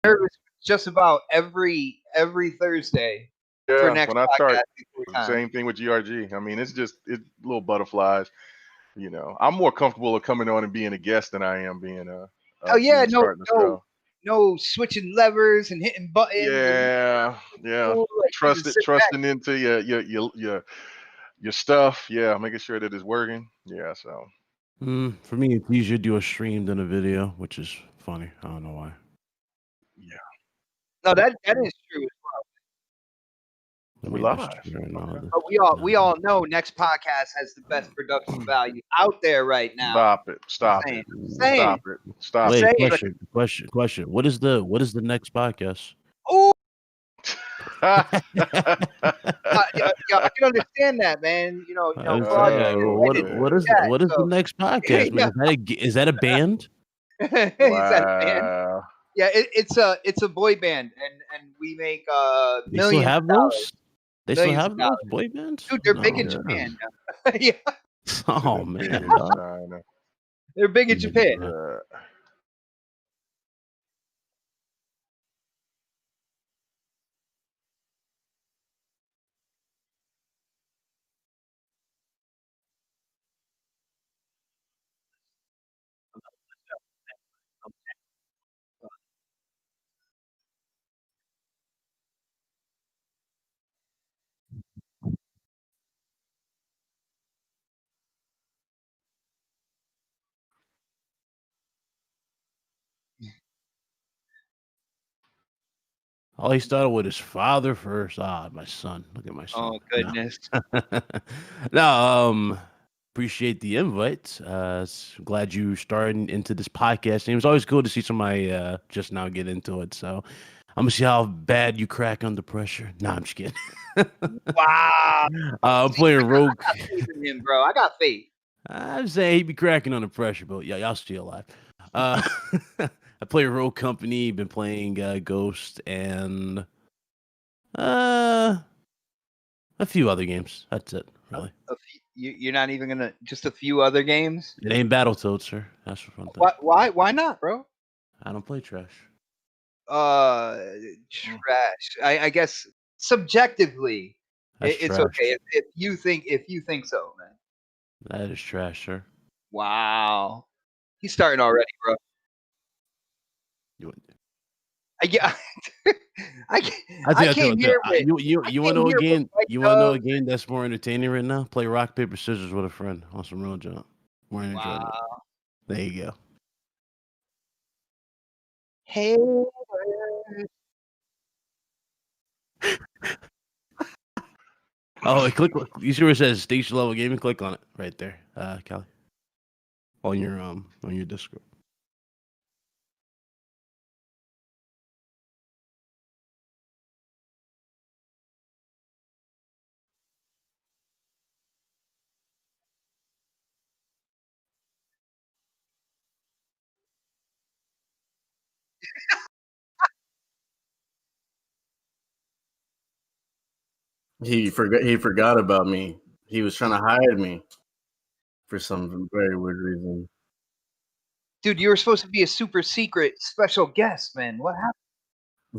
nervous just about every Thursday for Yeah, next when I start, podcast before time. same thing with GRG. I mean, it's little butterflies. I'm more comfortable with coming on and being a guest than I am being Oh yeah, no starting the no show. no switching levers and hitting buttons and Yeah, yeah. cool, like you just sit back. Trusting into your stuff. Yeah, making sure that it's working. Yeah, so For me, it's easier to do a stream than a video, which is funny. I don't know why. yeah, No, that is true. Let we're me just live. turn all Okay. this But we all down. know next podcast has the best production value out there right now. Stop it! Stop Saying, it! saying, Stop it! Stop Wait, it! saying. question. What is the next podcast? Oh, yeah, I can understand that, man. I was Claude saying, just Oh, what invited me what to is chat, what is the so next podcast, yeah, man? Is that a band? he said, man. Wow. Yeah, it's a boy band, and we make They still millions have of dollars. those? They still Millions of have those dollars. boy bands? Dude, they're No, big in man. Japan now. Yeah, Oh Big man, in dog. China. they're big in Japan. Oh, he started with his father first. Ah, my son. Look at my son. Oh goodness. No, appreciate the invite. Glad you started into this podcast. It was always cool to see somebody just now get into it. So I'm gonna see how bad you crack under pressure. Nah, I'm just kidding. Wow. I'm playing Rogue. I got faith in him, bro. I got faith. I'm saying he'd be cracking under pressure, but yeah, y'all still alive. I play Rogue Company. Been playing Ghost and a few other games. That's it, really. You're not even gonna just a few other games. It ain't Battletoads, sir. That's for fun thing. Why not, bro? I don't play trash. Trash. I guess subjectively, That's it's trash. okay if you think so, man. That is trash, sir. Wow, he's starting already, bro. You, Yeah, I I came here with. you want to know a game? You want to know a game that's more entertaining right now? Play rock paper scissors with a friend on some real jump. More enjoyable. Wow. There you go. Hey. Oh, click. You see where it says station level gaming? Click on it right there, Kelly. On your Discord. He forgot about me. He was trying to hide me for some very weird reason. Dude, you were supposed to be a super secret special guest, man. What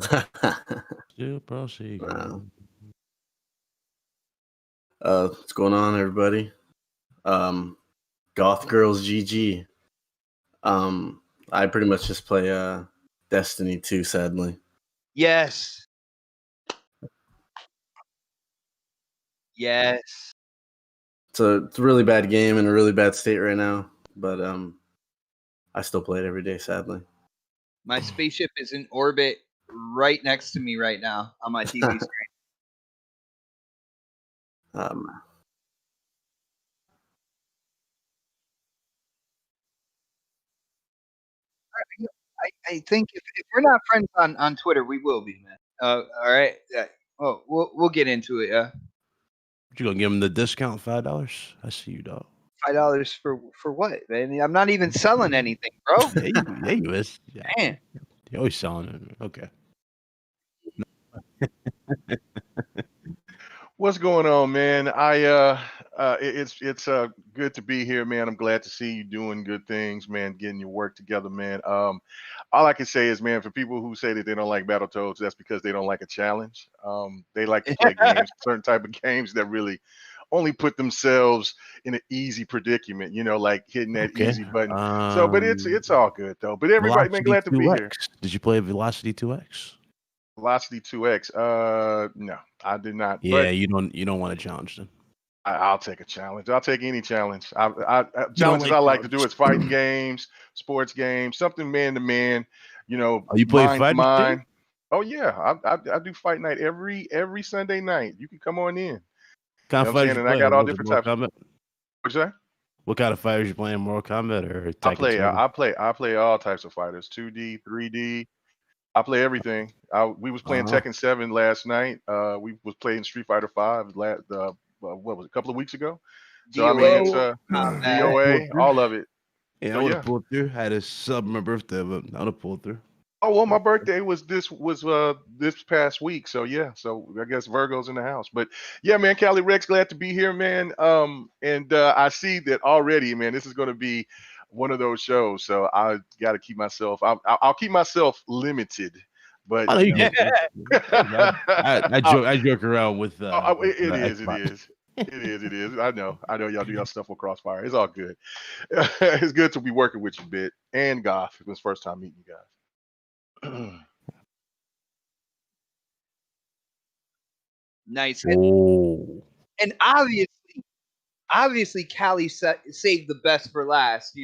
happened? Super secret. Wow. What's going on, everybody? Goth Girls GG. I pretty much just play Destiny 2, sadly. Yes. Yes. It's a really bad game in a really bad state right now, but I still play it every day, sadly. My spaceship is in orbit right next to me right now on my TV screen. I think if we're not friends on Twitter, we will be, man. All right. Oh, we'll get into it. Yeah. You gonna give him the discount $5? I see you, dog. $5 for what, man? I'm not even selling anything, bro. Yeah, you is. Yeah. Man. You're always selling it. Okay. What's going on, man? It's good to be here, man. I'm glad to see you doing good things, man. Getting your work together, man. All I can say is, man, for people who say that they don't like Battletoads, that's because they don't like a challenge. They like to play games, certain type of games that really only put themselves in an easy predicament, like hitting that Okay. easy button. So, but it's all good though. But everybody, man, Velocity glad to be here. 2X. Did you play Velocity 2X? Velocity 2X. No, I did not. Yeah, But you don't want to challenge them. I'll take a challenge. I'll take any challenge. You don't Challenges like I like to do bugs. is fighting games, sports games, something man to man. Oh, you play Mind to fighters too? mind. Oh yeah, I do fight night every Sunday night. You can come on in. What kind You know of what I'm fighters saying? you And I playing? got all What is it, different Mortal types. Kombat? What's that? What kind of fighters you playing? Mortal Kombat or I Tekken play. 7? I play all types of fighters. 2D, 3D. I play everything. We was playing Uh-huh. Tekken 7 last night. We was playing Street Fighter 5 what was it, a couple of weeks ago. So I mean, it's DOA, I would combat. have pulled DOA, through. all of it. Yeah, I So would yeah. have pulled through. I had to sub my birthday, but I would have pulled through. Oh well, my birthday was this past week, so yeah. So I guess Virgo's in the house, but yeah, man, Cali Rex, glad to be here, man. And I see that already, man. This is going to be one of those shows, so I got to keep myself. I'll keep myself limited, but I know you get. I'll- I joke around with it is, it Xbox. is. It is. I know y'all do y'all stuff with Crossfire. It's all good. It's good to be working with you, Bit and Goth. It was first time meeting you guys. Nice. Oh, And obviously Cali saved the best for last,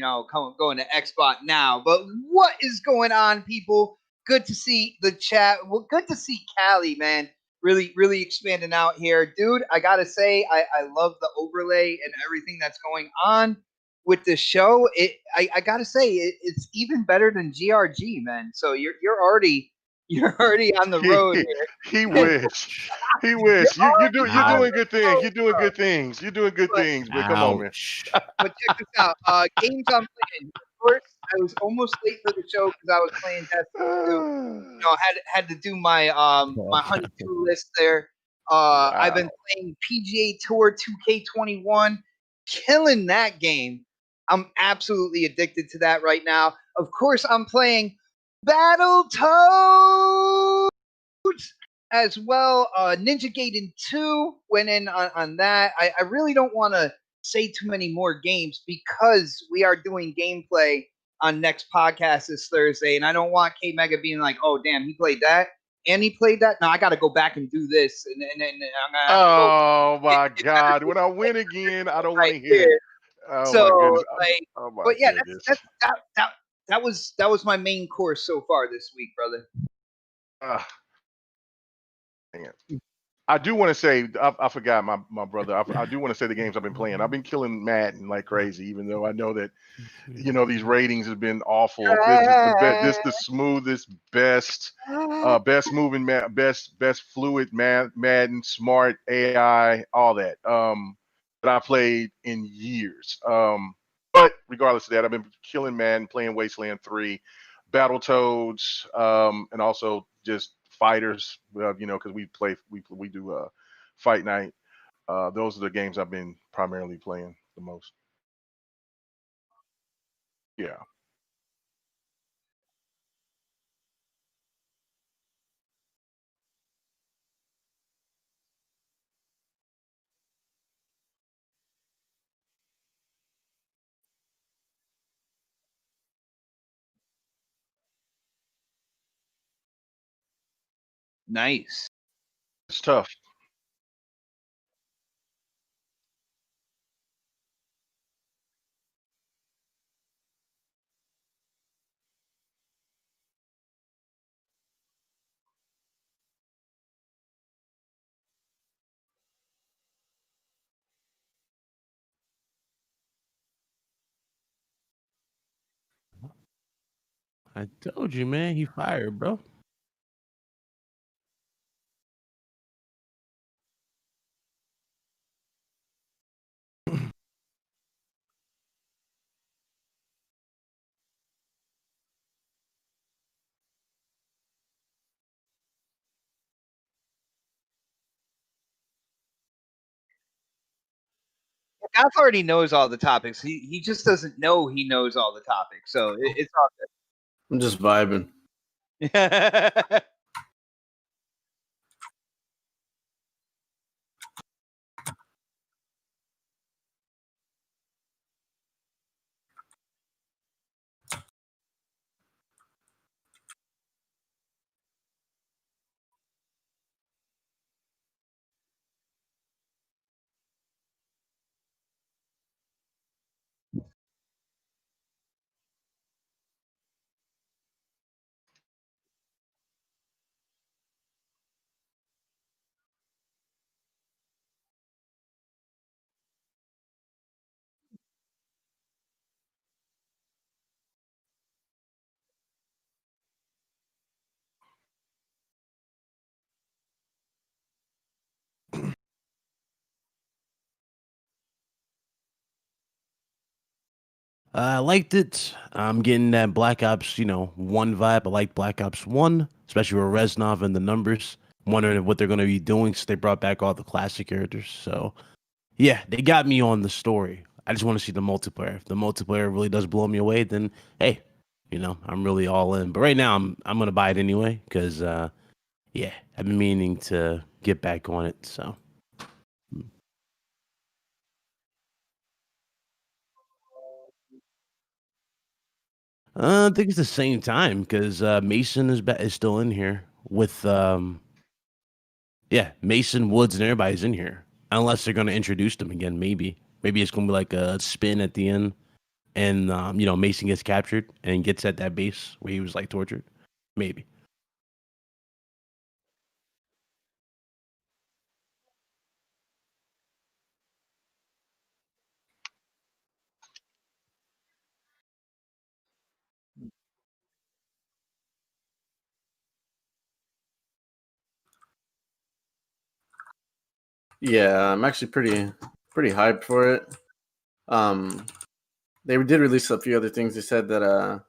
going to Xbox now. But what is going on, people? Good to see the chat. Well, good to see Cali, man. Really, really expanding out here. Dude, I got to say, I love the overlay and everything that's going on with the show. I got to say, it's even better than GRG, man. So you're already on the road he, he here. wish. He wish. You're ouch, doing good things. You're doing good things. You're doing good But things. But come on, man. ouch. But check this out. Games I'm playing. Of course, I was almost late for the show because I was playing Destiny 2. Had to do my honeydew list there. I've been Wow. playing PGA Tour 2K21, killing that game. I'm absolutely addicted to that right now. Of course, I'm playing Battletoads as well. Ninja Gaiden 2 went in on that. I really don't want to say too many more games because we are doing gameplay on next podcast this Thursday, and I don't want K Mega being like, "Oh, damn, he played that and he played that." No, I got to go back and do this, and I'm gonna have to go Oh get, my get better God. When I win again, I don't want right to hear it. here. Oh So, my goodness. like, Oh my but yeah, goodness. that was my main course so far this week, brother. Ah, dang it. I do want to say, I forgot my brother. I do want to say the games I've been playing. I've been killing Madden like crazy, even though I know that these ratings have been awful. This is the smoothest, best moving, best fluid Madden, smart AI, all that. That I played in years. But regardless of that, I've been killing Madden, playing Wasteland 3, Battletoads, and also just fighters. Because we do fight night. Those are the games I've been primarily playing the most. Yeah. Nice. It's tough. I told you, man. He fired, bro. Goth already knows all the topics. He just doesn't know he knows all the topics. So it's all I'm just vibing. good. I liked it. I'm getting that Black Ops, 1 vibe. I like Black Ops 1, especially with Reznov and the numbers. I'm wondering what they're going to be doing since they brought back all the classic characters. So, yeah, they got me on the story. I just want to see the multiplayer. If the multiplayer really does blow me away, then hey, I'm really all in. But right now, I'm gonna buy it anyway because yeah, I've been meaning to get back on it. So. I think it's the same time because Mason is still in here with yeah, Mason Woods and everybody's in here unless they're gonna introduce them again. Maybe it's gonna be like a spin at the end, and Mason gets captured and gets at that base where he was like tortured. Maybe. Yeah, I'm actually pretty hyped for it. Um, they did release a few other things. They said that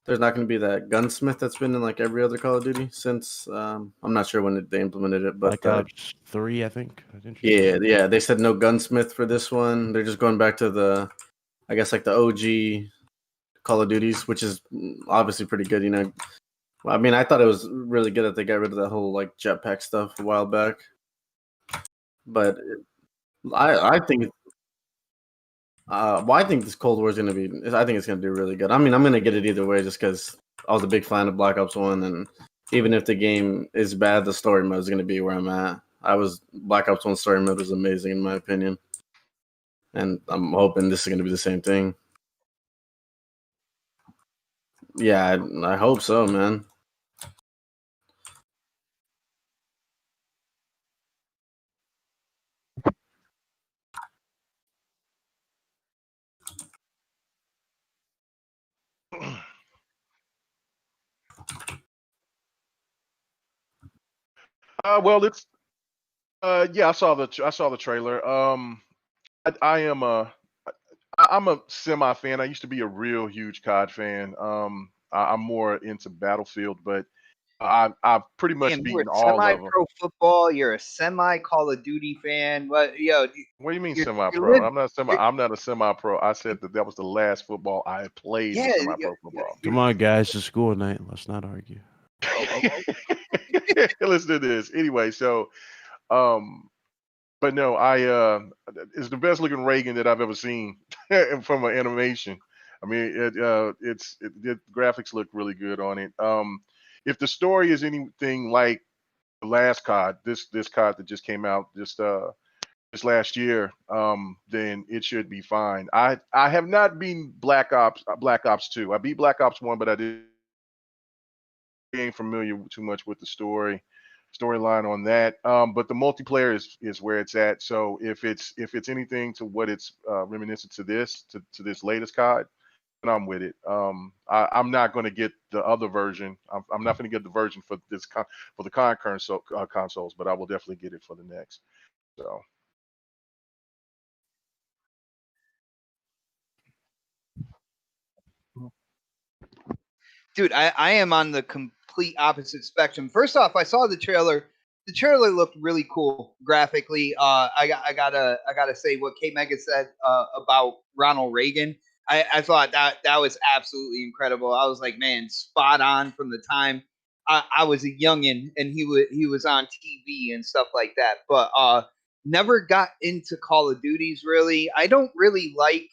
there's not going to be that gunsmith that's been in like every other Call of Duty since. I'm not sure when they implemented it, but Black Ops 3, I think. yeah, they said no gunsmith for this one. They're just going back to I guess like the OG Call of Duties, which is obviously pretty good. I mean, I thought it was really good that they got rid of that whole like jetpack stuff a while back. But I think I think this Cold War is going to be. I think it's going to do really good. I mean, I'm going to get it either way, just because I was a big fan of Black Ops One, and even if the game is bad, the story mode is going to be where I'm at. Black Ops One story mode was amazing in my opinion, and I'm hoping this is going to be the same thing. Yeah, I hope so, man. Well, it's yeah, I saw the trailer. I am I'm a semi fan. I used to be a real huge COD fan. I'm more into Battlefield, but I've pretty much Damn, you were beaten all of them. semi-pro football. You're a semi Call of Duty fan. What, yo? What do you mean You're, you're, semi-pro? lit- you're I'm not a semi-pro. I said that was the last football I had played yeah. was semi-pro football. Come on, guys, it's school night. Let's not argue. Oh, Listen to this. Anyway, so um but no, it's the best looking Reagan that I've ever seen from an animation. I mean, the graphics look really good on it. If the story is anything like the last COD, this COD that just came out just last year, then it should be fine. I have not beaten Black Ops 2. I beat Black Ops 1, but I didn't ain't familiar too much with the storyline on that. But the multiplayer is where it's at. So if it's anything to what it's reminiscent to this latest COD, then I'm with it. I'm not going to get the other version. I'm not going to get the version for for the current consoles, but I will definitely get it for the next. So. dude, I am on the complete opposite spectrum. First off, I saw the trailer. the trailer looked really cool graphically. I gotta say what K Mega said about Ronald Reagan. I thought that was absolutely incredible. I was like, man, spot on from the time I was a youngin and he was on TV and stuff like that. But never got into Call of Duties really. I don't really like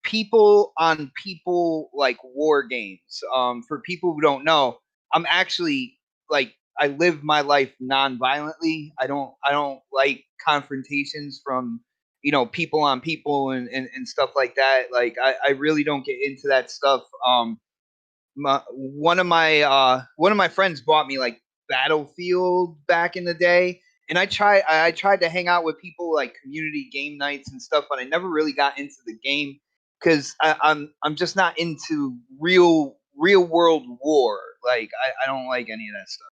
people on people like war games. For people who don't know, I'm actually like I live my life non-violently. I don't like confrontations from people on people and stuff like that. Like I really don't get into that stuff. One of my friends bought me like Battlefield back in the day, and I tried to hang out with people like community game nights and stuff, but I never really got into the game because I'm just not into real world war. Like I don't like any of that stuff.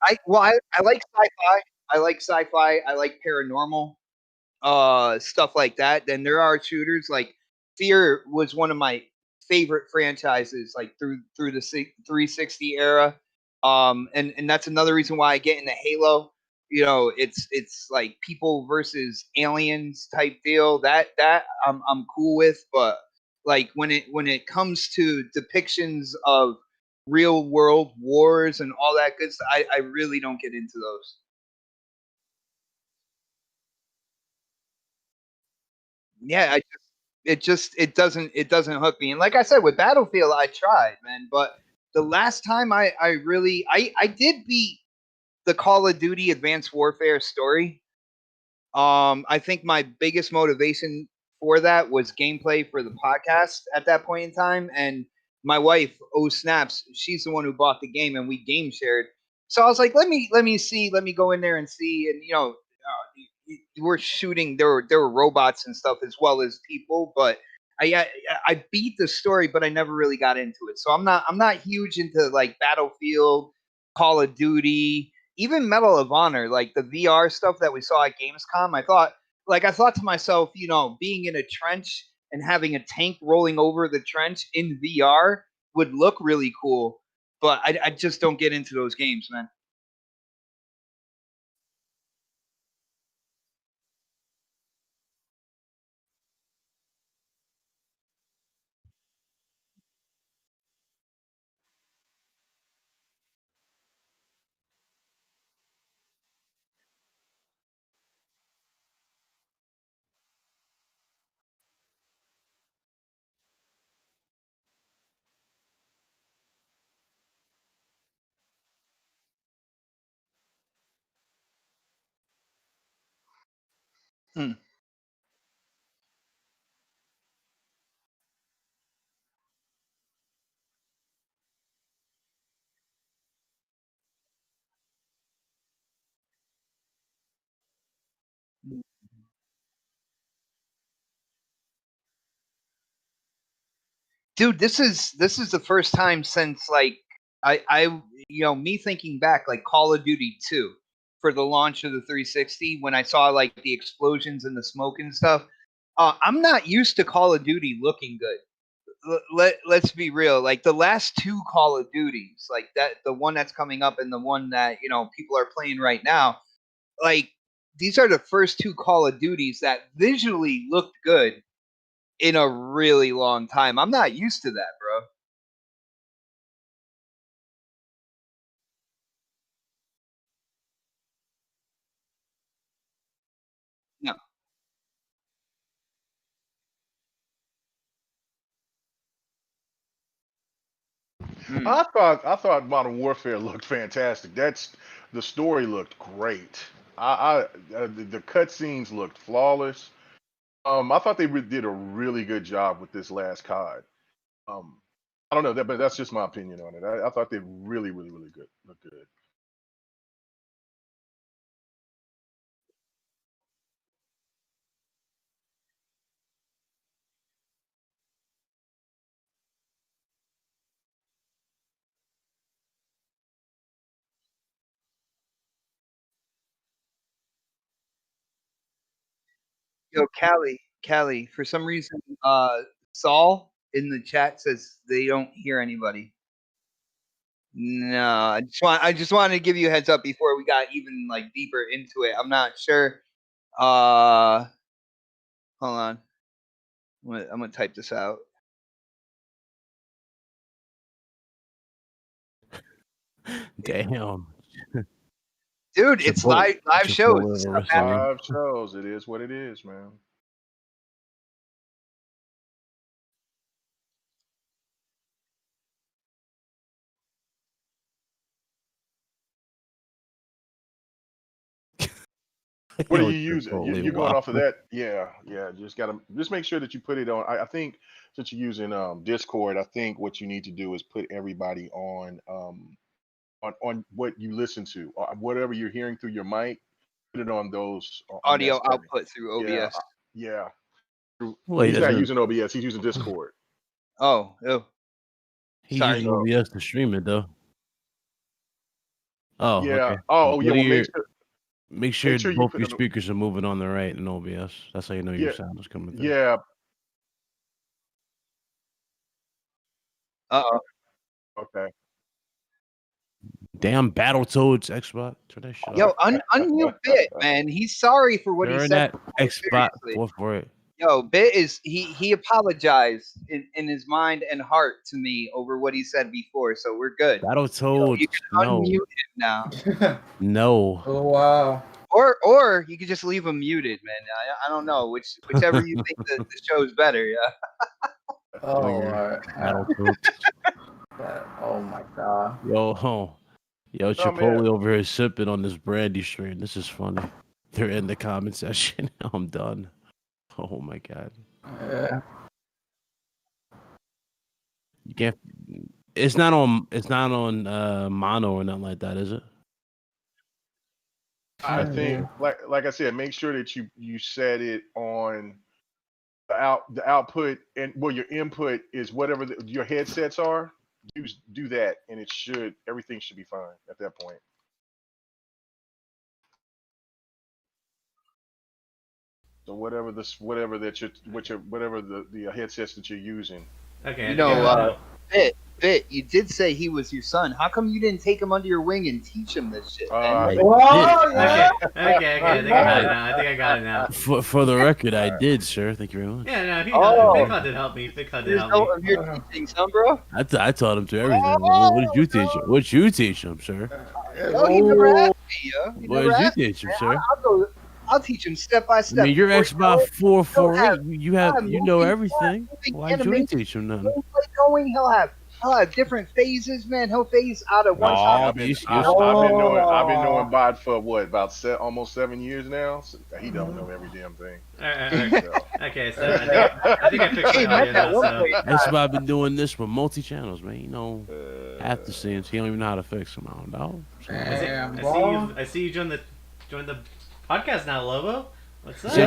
I like sci-fi. I like sci-fi. I like paranormal stuff like that. Then there are shooters like Fear was one of my favorite franchises like through the 360 era. And that's another reason why I get into Halo. It's like people versus aliens type deal. That I'm cool with, but like when it comes to depictions of real world wars and all that good stuff, I really don't get into those. Yeah, it doesn't hook me. And like I said, with Battlefield, I tried, man. But the last time I did beat the Call of Duty Advanced Warfare story. I think my biggest motivation for that was gameplay for the podcast at that point in time. And my wife, oh snaps, she's the one who bought the game, and we game shared. So I was like, let me see, let me go in there and see, and we're shooting. There were robots and stuff as well as people, but I beat the story, but I never really got into it. So I'm not huge into like Battlefield, Call of Duty, even Medal of Honor, like the VR stuff that we saw at Gamescom. I thought to myself, being in a trench and having a tank rolling over the trench in VR would look really cool. But I just don't get into those games, man. Hmm. Dude, this is the first time since like me thinking back like Call of Duty 2 for the launch of the 360 when I saw like the explosions and the smoke and stuff. I'm not used to Call of Duty looking good. Let's be real. Like the last two Call of Duties, like that, the one that's coming up and the one that people are playing right now, like these are the first two Call of Duties that visually looked good in a really long time. I'm not used to that, bro. No. Mm. I thought Modern Warfare looked fantastic. The story looked great. The cutscenes looked flawless. I thought they did a really good job with this last COD. Um, I don't know that, but that's just my opinion on it. I thought they really, really, really good. Looked good. Yo, Callie, for some reason, Saul in the chat says they don't hear anybody. No, I just wanted to give you a heads up before we got even like deeper into it. I'm not sure. Hold on. I'm gonna type this out. Damn. Dude, it's live shows. Chipotle It's over not wrestling. bad. Live shows. It is what it is, man. What are Yo, you using? Chipotle, You're going wow. off of that? Yeah. Just make sure that you put it on. I think since you're using Discord, I think what you need to do is put everybody on what you listen to, whatever you're hearing through your mic. Put it on those on that Audio setting. output through Yeah, OBS. yeah. Well, he He's not doesn't. using OBS. He's using Discord. Oh. He's Sorry. using OBS to stream it though. Oh, Yeah. okay. Oh, yeah. Go to Well, your- Make sure sure you both put your it on- speakers are moving on the right in OBS. That's how you know your Yeah, sound is coming through. yeah. Uh-oh. Okay. Damn Battletoads Xbox. Turn that shit Yo, off. unmute Bit, man. He's sorry for what he Turn said. that Xbox Seriously. off for it. Yo, Bit is he apologized in his mind and heart to me over what he said before, so we're good. Battletoads. You can No. unmute him now. No. Oh wow. Or you could just leave him muted, man. I don't know whichever you think the show's better. Yeah. Oh, Battletoads. oh my god. Yo, Chipotle over here sipping on this brandy stream. This is funny. They're in the comment section. I'm done. Oh my god. Yeah. You can't. It's not on. It's not on mono or nothing like that, is it? I think, like I said, make sure that you set it on the output and your input is whatever your headsets are. Do that, and everything should be fine at that point. So whatever the headsets that you're using. Okay. You know, Bit, you did say he was your son. How come you didn't take him under your wing and teach him this shit, man? Oh, yeah. Okay. I think I got it now. For the record, I did, sir. Thank you very much. Yeah, no, Big Cloud did help me. Big Cloud did There's help no me. of your teaching, son, bro. I taught him to everything. What did you teach him? What did you teach him, sir? No, he never asked me, yo. He What never did you asked me, teach him, man. sir? I'll teach him step by I step. mean, you're Xbox 448. You know moving everything. parts, Why did you animation, teach him nothing? gameplay going. He'll have different phases, man. He'll phase out of one Oh, shot. I've been knowing Bod for what, about almost 7 years now. So he don't know every damn thing. Okay, so I think I fixed Hey, my audio that now. one So. place. That's why I've been doing this with multi-channels, man. You know, half the scenes, he don't even know how to fix them. I don't know. Damn, I see you join the podcast now, Lobo. What's up?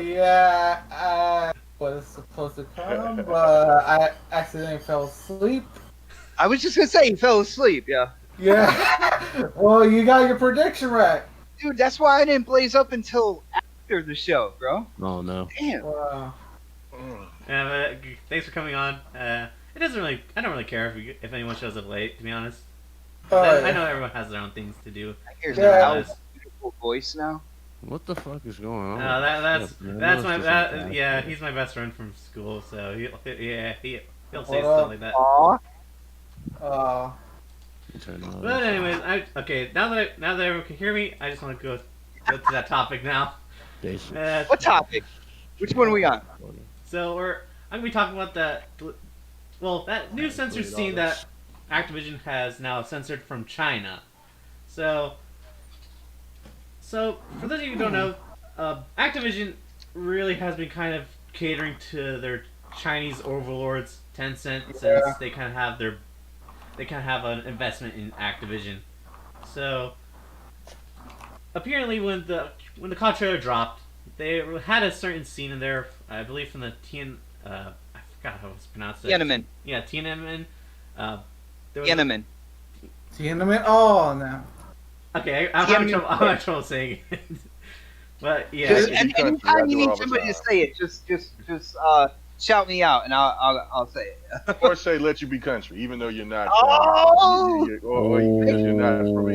Yeah. I was supposed to come, but I accidentally fell asleep. I was just gonna say he fell asleep. Yeah, Yeah. Well, you got your prediction right. dude. That's why I didn't blaze up until after the show, bro. Oh no. Damn. Wow. But, thanks for coming on. It doesn't really. I don't really care if anyone shows up late. To be honest, I know everyone has their own things to do. I hear Yeah. his beautiful voice now. What the fuck is going on? Yeah, he's my best friend from school, so he'll say Hold stuff up. like that. Aw. But anyways, now that everyone can hear me, I just want to go to that topic now. Jason. What topic? Which one are we on? So I'm gonna be talking about that new censor scene that Activision has now censored from China. So for those of you who don't know, Activision really has been kind of catering to their Chinese overlords, Tencent, since they kind of have an investment in Activision. So apparently, when the COD trailer dropped, they had a certain scene in there, I believe from the I forgot how it's pronounced. Tiananmen. Yeah, Tiananmen. Tiananmen. Tiananmen? Oh, no. Okay, I'm having trouble saying it. But yeah. Anytime you need somebody to say it, just shout me out, and I'll say it. Or say let you be country, even though you're not from, Oh, or because you're not from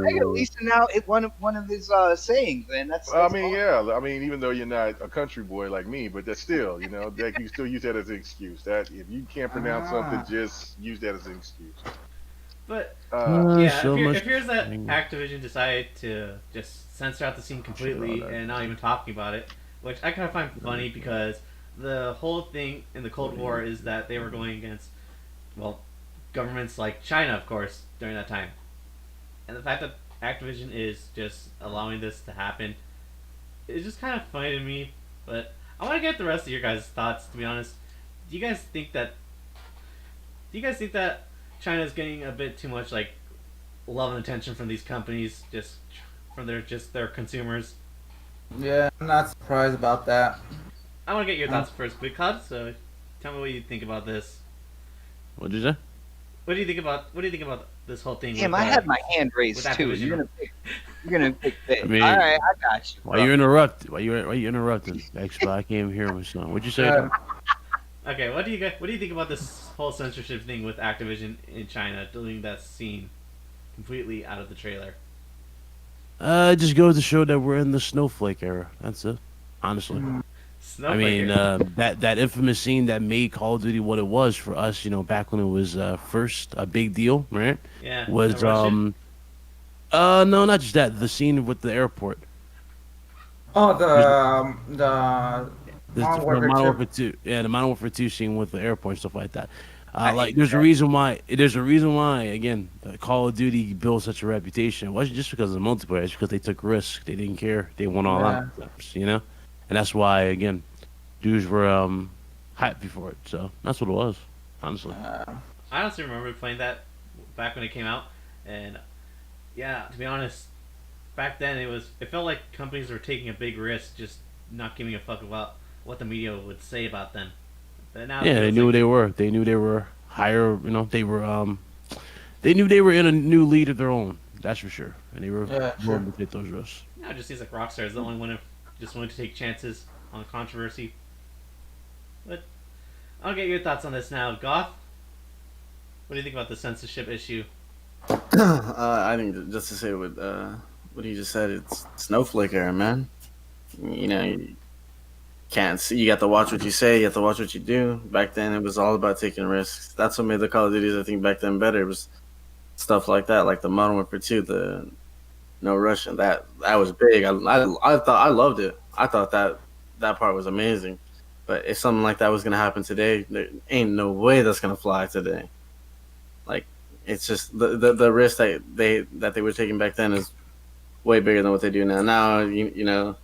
I could listen out at one of his sayings, man. That's I mean, awesome. yeah. I mean, even though you're not a country boy like me, but that's still, that you can still use that as an excuse. That if you can't pronounce something, just use that as an excuse. But Yeah, if here's that Activision decided to just censor out the scene completely and not even talking about it, which I kind of find funny because the whole thing in the Cold War is that they were going against, well, governments like China, of course, during that time. And the fact that Activision is just allowing this to happen is just kind of funny to me. But I want to get the rest of your guys' thoughts, to be honest. Do you guys think that China's getting a bit too much like love and attention from these companies, just from their consumers? Yeah, I'm not surprised about that. I want to get your thoughts first, because so tell me what you think about this. What'd you say? What do you think about this whole thing? Damn, with, I had my hand raised too. Activision? You're gonna pick Vic. I mean, all right, I got you. Why you interrupt? Why you interrupting? Actually, I came here with something. What'd you say? Okay, what do you think about this whole censorship thing with Activision in China doing that scene completely out of the trailer? It just goes to show that we're in the snowflake era. That's it. Honestly. I mean, that infamous scene that made Call of Duty what it was for us, back when it was first a big deal, right? Yeah. Was no, not just that. The scene with the airport. Oh, the Modern Warfare Modern 2. Warfare 2. Yeah, the Modern Warfare 2 scene with the airport and stuff like that. There's a reason why. There's a reason why. Again, Call of Duty built such a reputation. It wasn't just because of the multiplayer. It's because they took risks. They didn't care. They went all out. And that's why, again, dudes were hyped before it. So that's what it was, honestly. I honestly remember playing that back when it came out, and yeah, to be honest, back then it felt like companies were taking a big risk, just not giving a fuck about what the media would say about them. But now Yeah, they knew who they were. They knew they were higher. They knew they were in a new league of their own. That's for sure. And they were willing to take those risks. Now it just seems like Rockstar is the only one who just willing to take chances on controversy. But I'll get your thoughts on this now, Goth. What do you think about the censorship issue? I think just to say what he just said, it's snowflake era, man. You can't see. You got to watch what you say. You have to watch what you do. Back then, it was all about taking risks. That's what made the Call of Duties, I think, back then better. It was stuff like that, like the Modern Warfare 2, the No Russian. That was big. I thought I loved it. I thought that part was amazing. But if something like that was gonna happen today, there ain't no way that's gonna fly today. Like, it's just the risk that they were taking back then is way bigger than what they do now. Now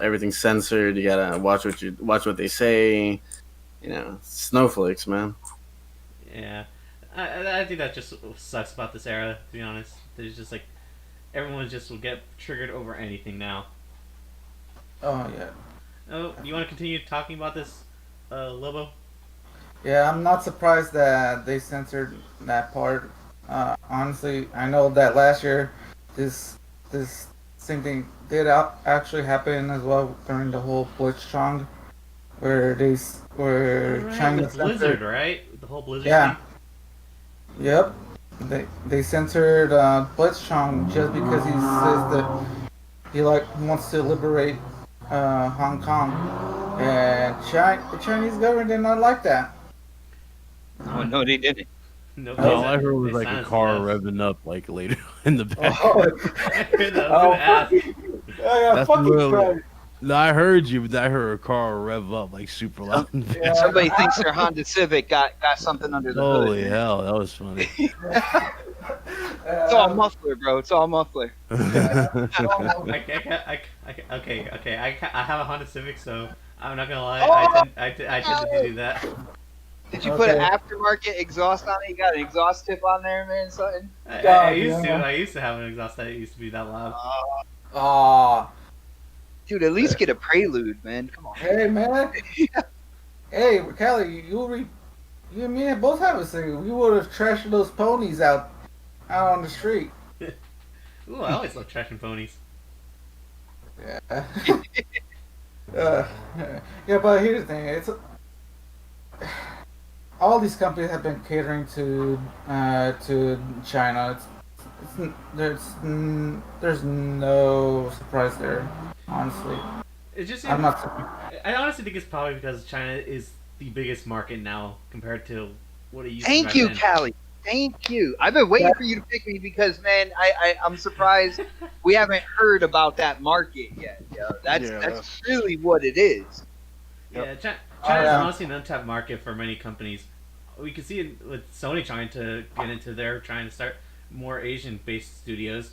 everything's censored. You gotta watch what they say. Snowflakes, man. Yeah, I think that just sucks about this era. To be honest, there's just like everyone just will get triggered over anything now. Oh yeah. Oh, you want to continue talking about this, Lobo? Yeah, I'm not surprised that they censored that part. Honestly, I know that last year, this same thing did actually happen as well during the whole Blitzchung, where China with Blizzard, right? The whole Blizzard Yeah. thing? Yep. They censored Blitzchung just because he says that he wants to liberate Hong Kong, and the Chinese government did not like that. Oh no, they didn't. No, All I heard was like a car revving up like later in the back. No, I heard you, but I heard a car rev up like super loud. Somebody thinks their Honda Civic got something under the hood. Holy hell, that was funny. It's all muffler, bro. It's all muffler. Okay. I have a Honda Civic, so I'm not gonna lie. I tend to do that. Did you put an aftermarket exhaust on it? You got an exhaust tip on there, man? Something? I used to have an exhaust that used to be that loud. Dude, at least get a prelude, man. Come on. Hey, man. Hey, Kelly, you and me both have a single. We would have trashed those ponies out on the street. Ooh, I always love trashing ponies. Yeah. Yeah, but here's the thing. all these companies have been catering to China. There's no surprise there, honestly. It just I'm seems. not surprised. I honestly think it's probably because China is the biggest market now compared to what it used to be Thank back you, then. Callie. Thank you. I've been waiting for you to pick me because, man, I'm surprised we haven't heard about that market yet. Yo. That's Yeah, that's really what it is. Yeah, Oh, China is yeah. honestly an untapped market for many companies. We can see it with Sony trying to get into there, trying to start more Asian-based studios,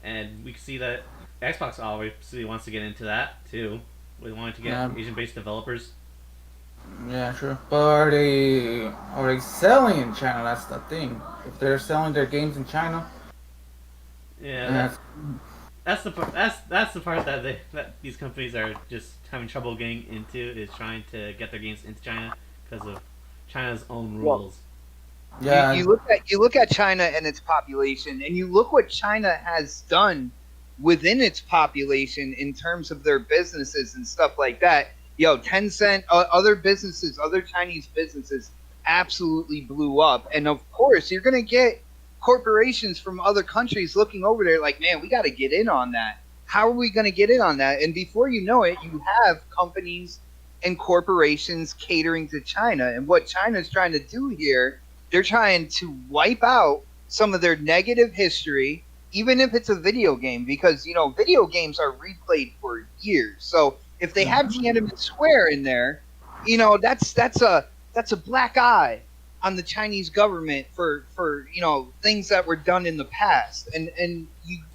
and we can see that Xbox obviously wants to get into that too. We wanted to get Yeah, Asian-based developers. yeah, true. But are they selling in China? That's the thing. If they're selling their games in China, Yeah, that's that's the part that these companies are just having trouble getting into is trying to get their games into China because of China's own Well, rules. yeah, you look at China and its population, and you look what China has done within its population in terms of their businesses and stuff like that. Yo, Tencent, other businesses, other Chinese businesses, absolutely blew up, and of course, you're gonna get corporations from other countries looking over there like, man, we got to get in on that. How are we going to get in on that? And before you know it, you have companies and corporations catering to China. And what China's trying to do here, they're trying to wipe out some of their negative history, even if it's a video game, because video games are replayed for years. So if they have Tiananmen Square in there, that's a black eye on the Chinese government for things that were done in the past, and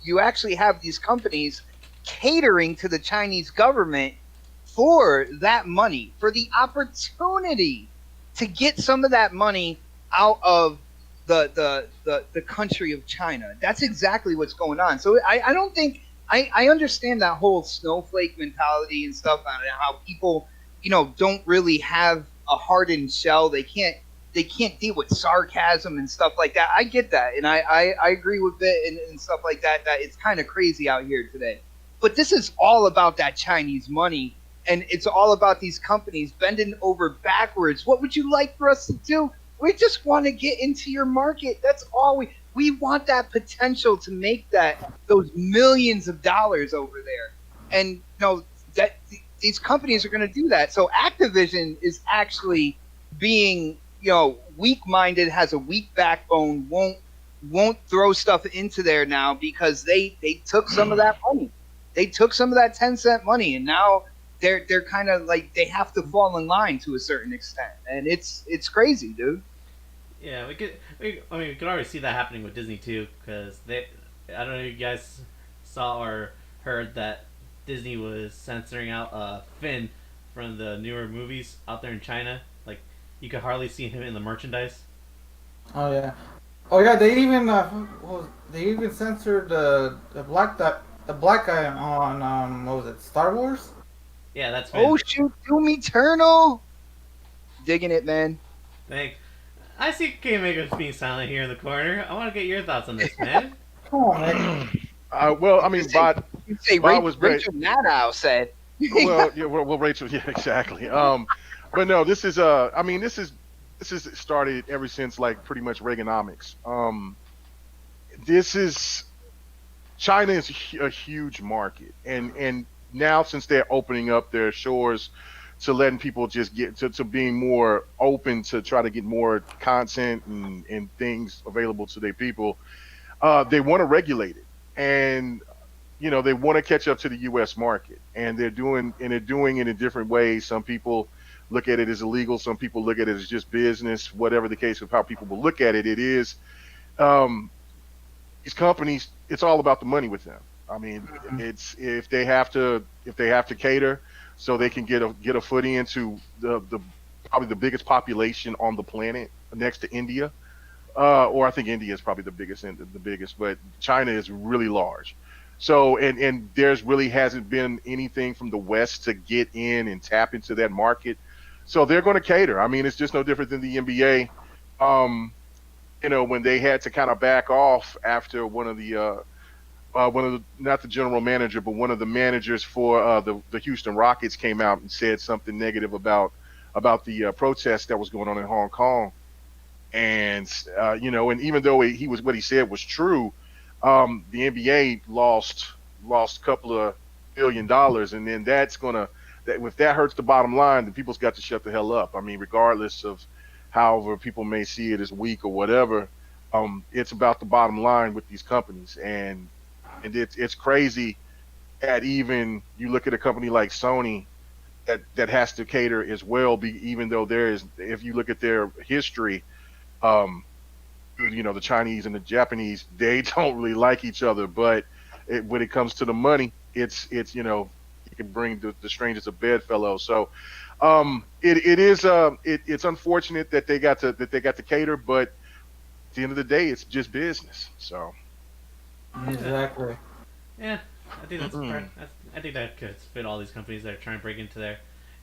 you actually have these companies catering to the Chinese government for that money, for the opportunity to get some of that money out of the country of China. That's exactly what's going on. So I don't think I understand that whole snowflake mentality and stuff, and how people don't really have a hardened shell. They can't deal with sarcasm and stuff like that. I get that, and I agree with it and stuff like that. That it's kind of crazy out here today. But this is all about that Chinese money, and it's all about these companies bending over backwards. What would you like for us to do? We just want to get into your market. That's all we want that potential to make those millions of dollars over there, and that these companies are going to do that. So Activision is actually being weak-minded, has a weak backbone, won't throw stuff into there now because they took some of that money. They took some of that 10-cent money, and now they're kind of like they have to fall in line to a certain extent, and it's crazy, dude. Yeah, we could already see that happening with Disney too, because I don't know if you guys saw or heard that Disney was censoring out Finn from the newer movies out there in China. Like, you could hardly see him in the merchandise. oh yeah, oh yeah. They even censored the black guy on what was it, Star Wars? Yeah, that's Finn. Oh shoot, Doom Eternal, digging it, man. Thanks. I see K-Maker's being silent here in the corner. I want to get your thoughts on this, man. Come on, man. Well, I mean, You say Bob was great. Rachel Maddow said. Well, yeah, well, Rachel, yeah, exactly. But no, this is I mean, this is started ever since like pretty much Reaganomics. This is China is a huge market, and now since they're opening up their shores to letting people just get to being more open to try to get more content and things available to their people, they want to regulate it, and they want to catch up to the U.S. market, and they're doing it in different ways. Some people look at it as illegal. Some people look at it as just business. Whatever the case of how people will look at it, it is. Um, these companies, it's all about the money with them. I mean, it's if they have to cater so they can get a foot into the probably the biggest population on the planet next to India, or I think India is probably the biggest, but China is really large. So and there's really hasn't been anything from the West to get in and tap into that market. So they're going to cater. I mean, it's just no different than the NBA. When they had to kind of back off after one of the not the general manager, but one of the managers for the Houston Rockets came out and said something negative about about the protest that was going on in Hong Kong, and and even though he was what he said was true, the NBA lost a couple of $1 billion, and then that if that hurts the bottom line, then people's got to shut the hell up. I mean, regardless of however people may see it as weak or whatever, it's about the bottom line with these companies, and it's crazy. At even you look at a company like Sony that has to cater as well, even though if you look at their history, um, the Chinese and the Japanese, they don't really like each other. But when it comes to the money, it's you can bring the strangest of bedfellows. So it's unfortunate that they got to cater, but at the end of the day, it's just business. So Exactly. Yeah, I think I think that could fit all these companies that are trying to break into there.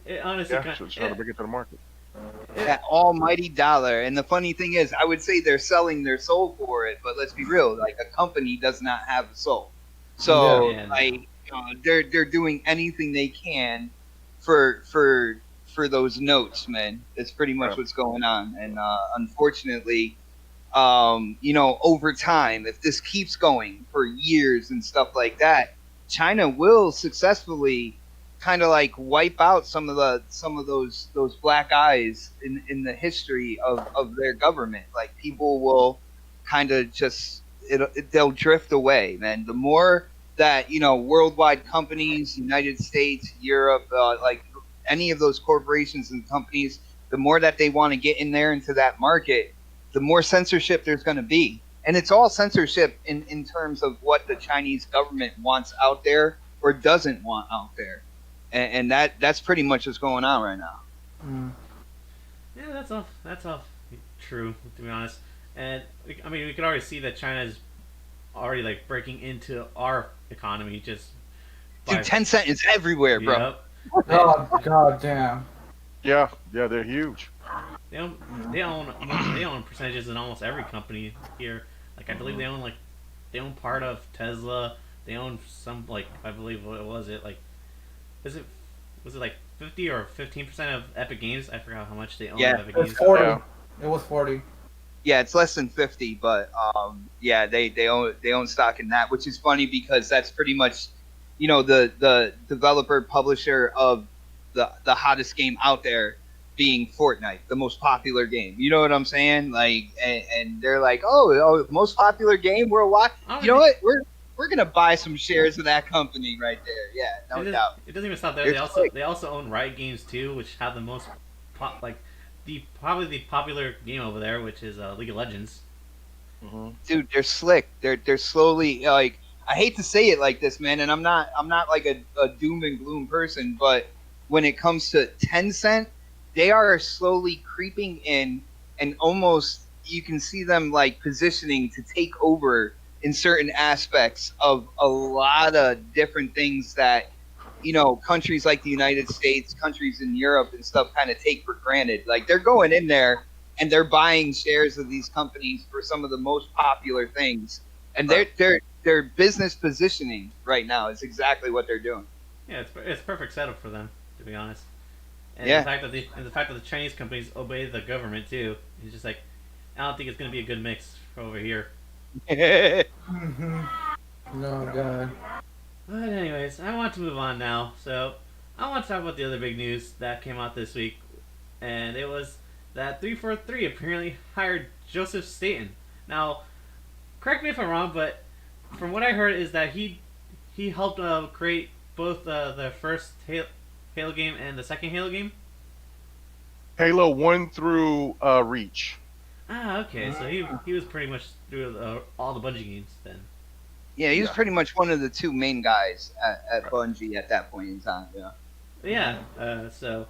It honestly, yeah, so it's trying to bring it to the market. That almighty dollar. And the funny thing is, I would say they're selling their soul for it, but let's be real, like a company does not have a soul. So Yeah, no. like they're doing anything they can for those notes, man. That's pretty much Right. what's going on. And unfortunately, over time, if this keeps going for years and stuff like that, China will successfully kind of like wipe out some of those black eyes in the history of their government. Like people will kind of just they'll drift away, man. The more that worldwide companies, United States, Europe, like any of those corporations and companies, the more that they want to get in there into that market, the more censorship there's going to be. And it's all censorship in terms of what the Chinese government wants out there or doesn't want out there. And that's pretty much what's going on right now. Mm. Yeah, that's all true, to be honest. And I mean, we could already see that China is already like breaking into our economy just Dude, by. Tencent is everywhere, bro. Yep. God damn. Yeah, they're huge. They own they own percentages in almost every company here. Like I believe they own part of Tesla. They own some, like, I believe, what was it, like, was it like 50 or 15% of Epic Games? I forgot how much they own Yeah, of Epic It was Games. 40. Yeah. It was 40. Yeah, it's less than 50, but yeah, they own stock in that, which is funny because that's pretty much, the developer publisher of the hottest game out there being Fortnite, the most popular game. You know what I'm saying? Like, and they're like, oh, most popular game worldwide. I don't You know think- what? We're gonna buy some shares of that company right there. Yeah, no doubt. It doesn't even stop there. It's They also own Riot Games too, which have the most probably the popular game over there, which is League of Legends. Dude, they're slick. They're slowly, like, I hate to say it like this, man, and I'm not like a doom and gloom person, but when it comes to Tencent, they are slowly creeping in, and almost you can see them like positioning to take over in certain aspects of a lot of different things that countries like the United States, countries in Europe and stuff kind of take for granted. Like they're going in there and they're buying shares of these companies for some of the most popular things, and their business positioning right now is exactly what they're doing. Yeah, it's perfect setup for them, to be honest. And Yeah. the fact that the Chinese companies obey the government too, is just like, I don't think it's gonna be a good mix over here. Mm-hmm. No, God. But anyways, I want to move on now. So I want to talk about the other big news that came out this week, and it was that 343 apparently hired Joseph Staten. Now, correct me if I'm wrong, but from what I heard is that he helped create both the first Halo game and the second Halo game. Halo 1 through Reach. Ah, okay. So he was pretty much through all the Bungie games then. Yeah, he was Yeah. pretty much one of the two main guys at Bungie at that point in time. Yeah. But yeah. So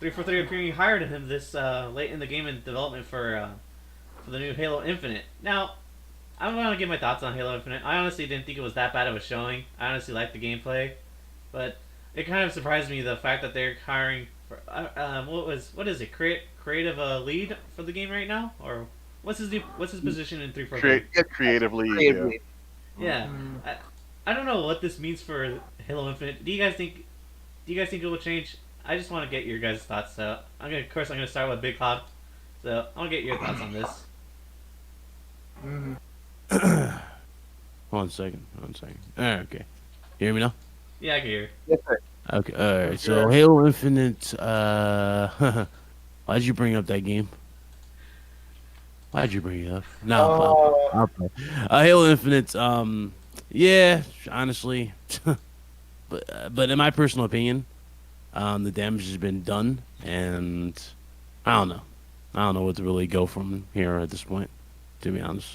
343 apparently hired him this late in the game in development for the new Halo Infinite. Now, I want to give my thoughts on Halo Infinite. I honestly didn't think it was that bad of a showing. I honestly liked the gameplay, but it kind of surprised me the fact that they're hiring for what is it, creative lead for the game right now, or what's his position in 343? Creatively, Creatively. Yeah, I don't know what this means for Halo Infinite. Do you guys think it will change? I just want to get your guys' thoughts. So of course, I'm gonna start with Big Cloud. So I want to get your thoughts on this. One second. Okay. You hear me now? Yeah, I can hear. Yes, sir. Okay. All right. So Halo Infinite. Why'd you bring up that game? Why'd you bring it up? No, I'll play. Halo Infinite. Yeah. Honestly, but in my personal opinion, the damage has been done, and I don't know. I don't know what to really go from here at this point. To be honest.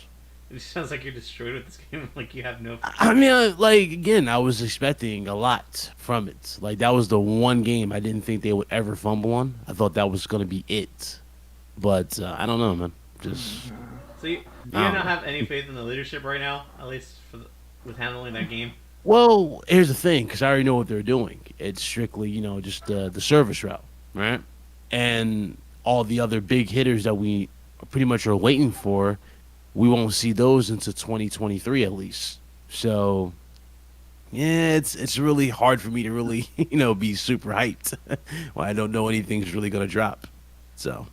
It sounds like you're destroyed with this game. Like you have no. I mean, like again, I was expecting a lot from it. Like that was the one game I didn't think they would ever fumble on. I thought that was gonna be it, but I don't know, man. Just So you not have any faith in the leadership right now, at least with handling that game. well, here's the thing, because I already know what they're doing. It's strictly, just the service route, right? And all the other big hitters that we pretty much are waiting for, we won't see those until 2023 at least. So yeah, it's really hard for me to really be super hyped when I don't know anything's really gonna drop. So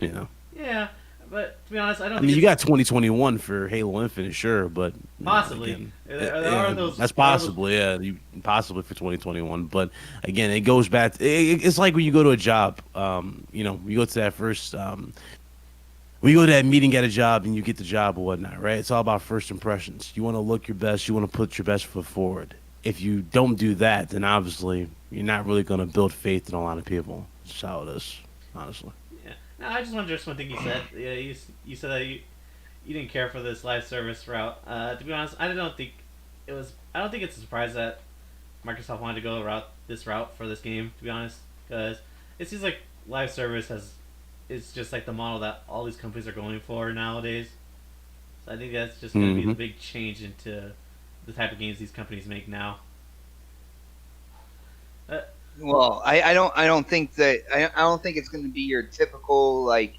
Yeah, but to be honest, I don't. I mean, you got 2021 for Halo Infinite, sure, but Possibly. again, There are those. that's possible, yeah, possibly for 2021. But again, it goes back. It's like when you go to a job. You go to that first. When you go to that meeting at a job and you get the job or whatnot, right? It's all about first impressions. You want to look your best. You want to put your best foot forward. If you don't do that, then obviously you're not really going to build faith in a lot of people. That's how it is, honestly. Yeah. No, I just want to address one thing you said. Yeah, you said that you didn't care for this live service route. To be honest, I don't think it was. I don't think it's a surprise that Microsoft wanted to go this route for this game. To be honest, because it seems like live service is just like the model that all these companies are going for nowadays. So I think that's just going to be the big change into the type of games these companies make now. Well, I don't think that I don't think it's going to be your typical like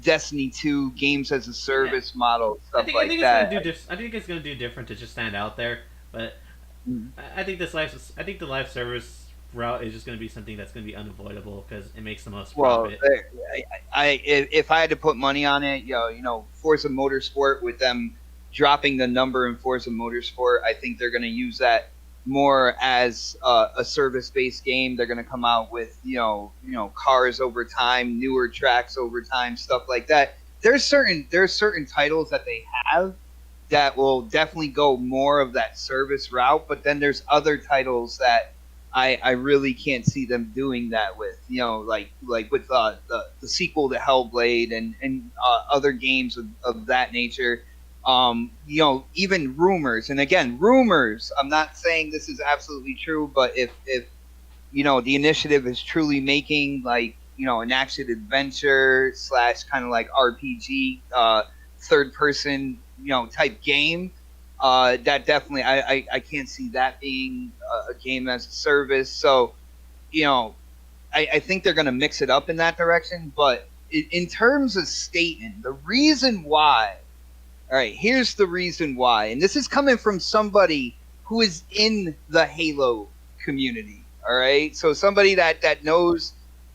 Destiny 2 games as a service model stuff I think like it's that. I think it's going to do different to just stand out there, but I think the live service route is just going to be something that's going to be unavoidable because it makes the most profit. If I had to put money on it, Forza Motorsport, with them dropping the number in Forza Motorsport, I think they're going to use that more as a service-based game. They're going to come out with cars over time, newer tracks over time, stuff like that. There's certain titles that they have that will definitely go more of that service route, but then there's other titles that I really can't see them doing that with, like with the sequel to Hellblade and other games of that nature. Even rumors, and again, rumors. I'm not saying this is absolutely true, but if the initiative is truly making like an action adventure / kind of like RPG third person type game. That definitely, I can't see that being a game as a service. So, I think they're going to mix it up in that direction. But in terms of Staten, the reason why, all right, here's the reason why. And this is coming from somebody who is in the Halo community. All right. So somebody that knows,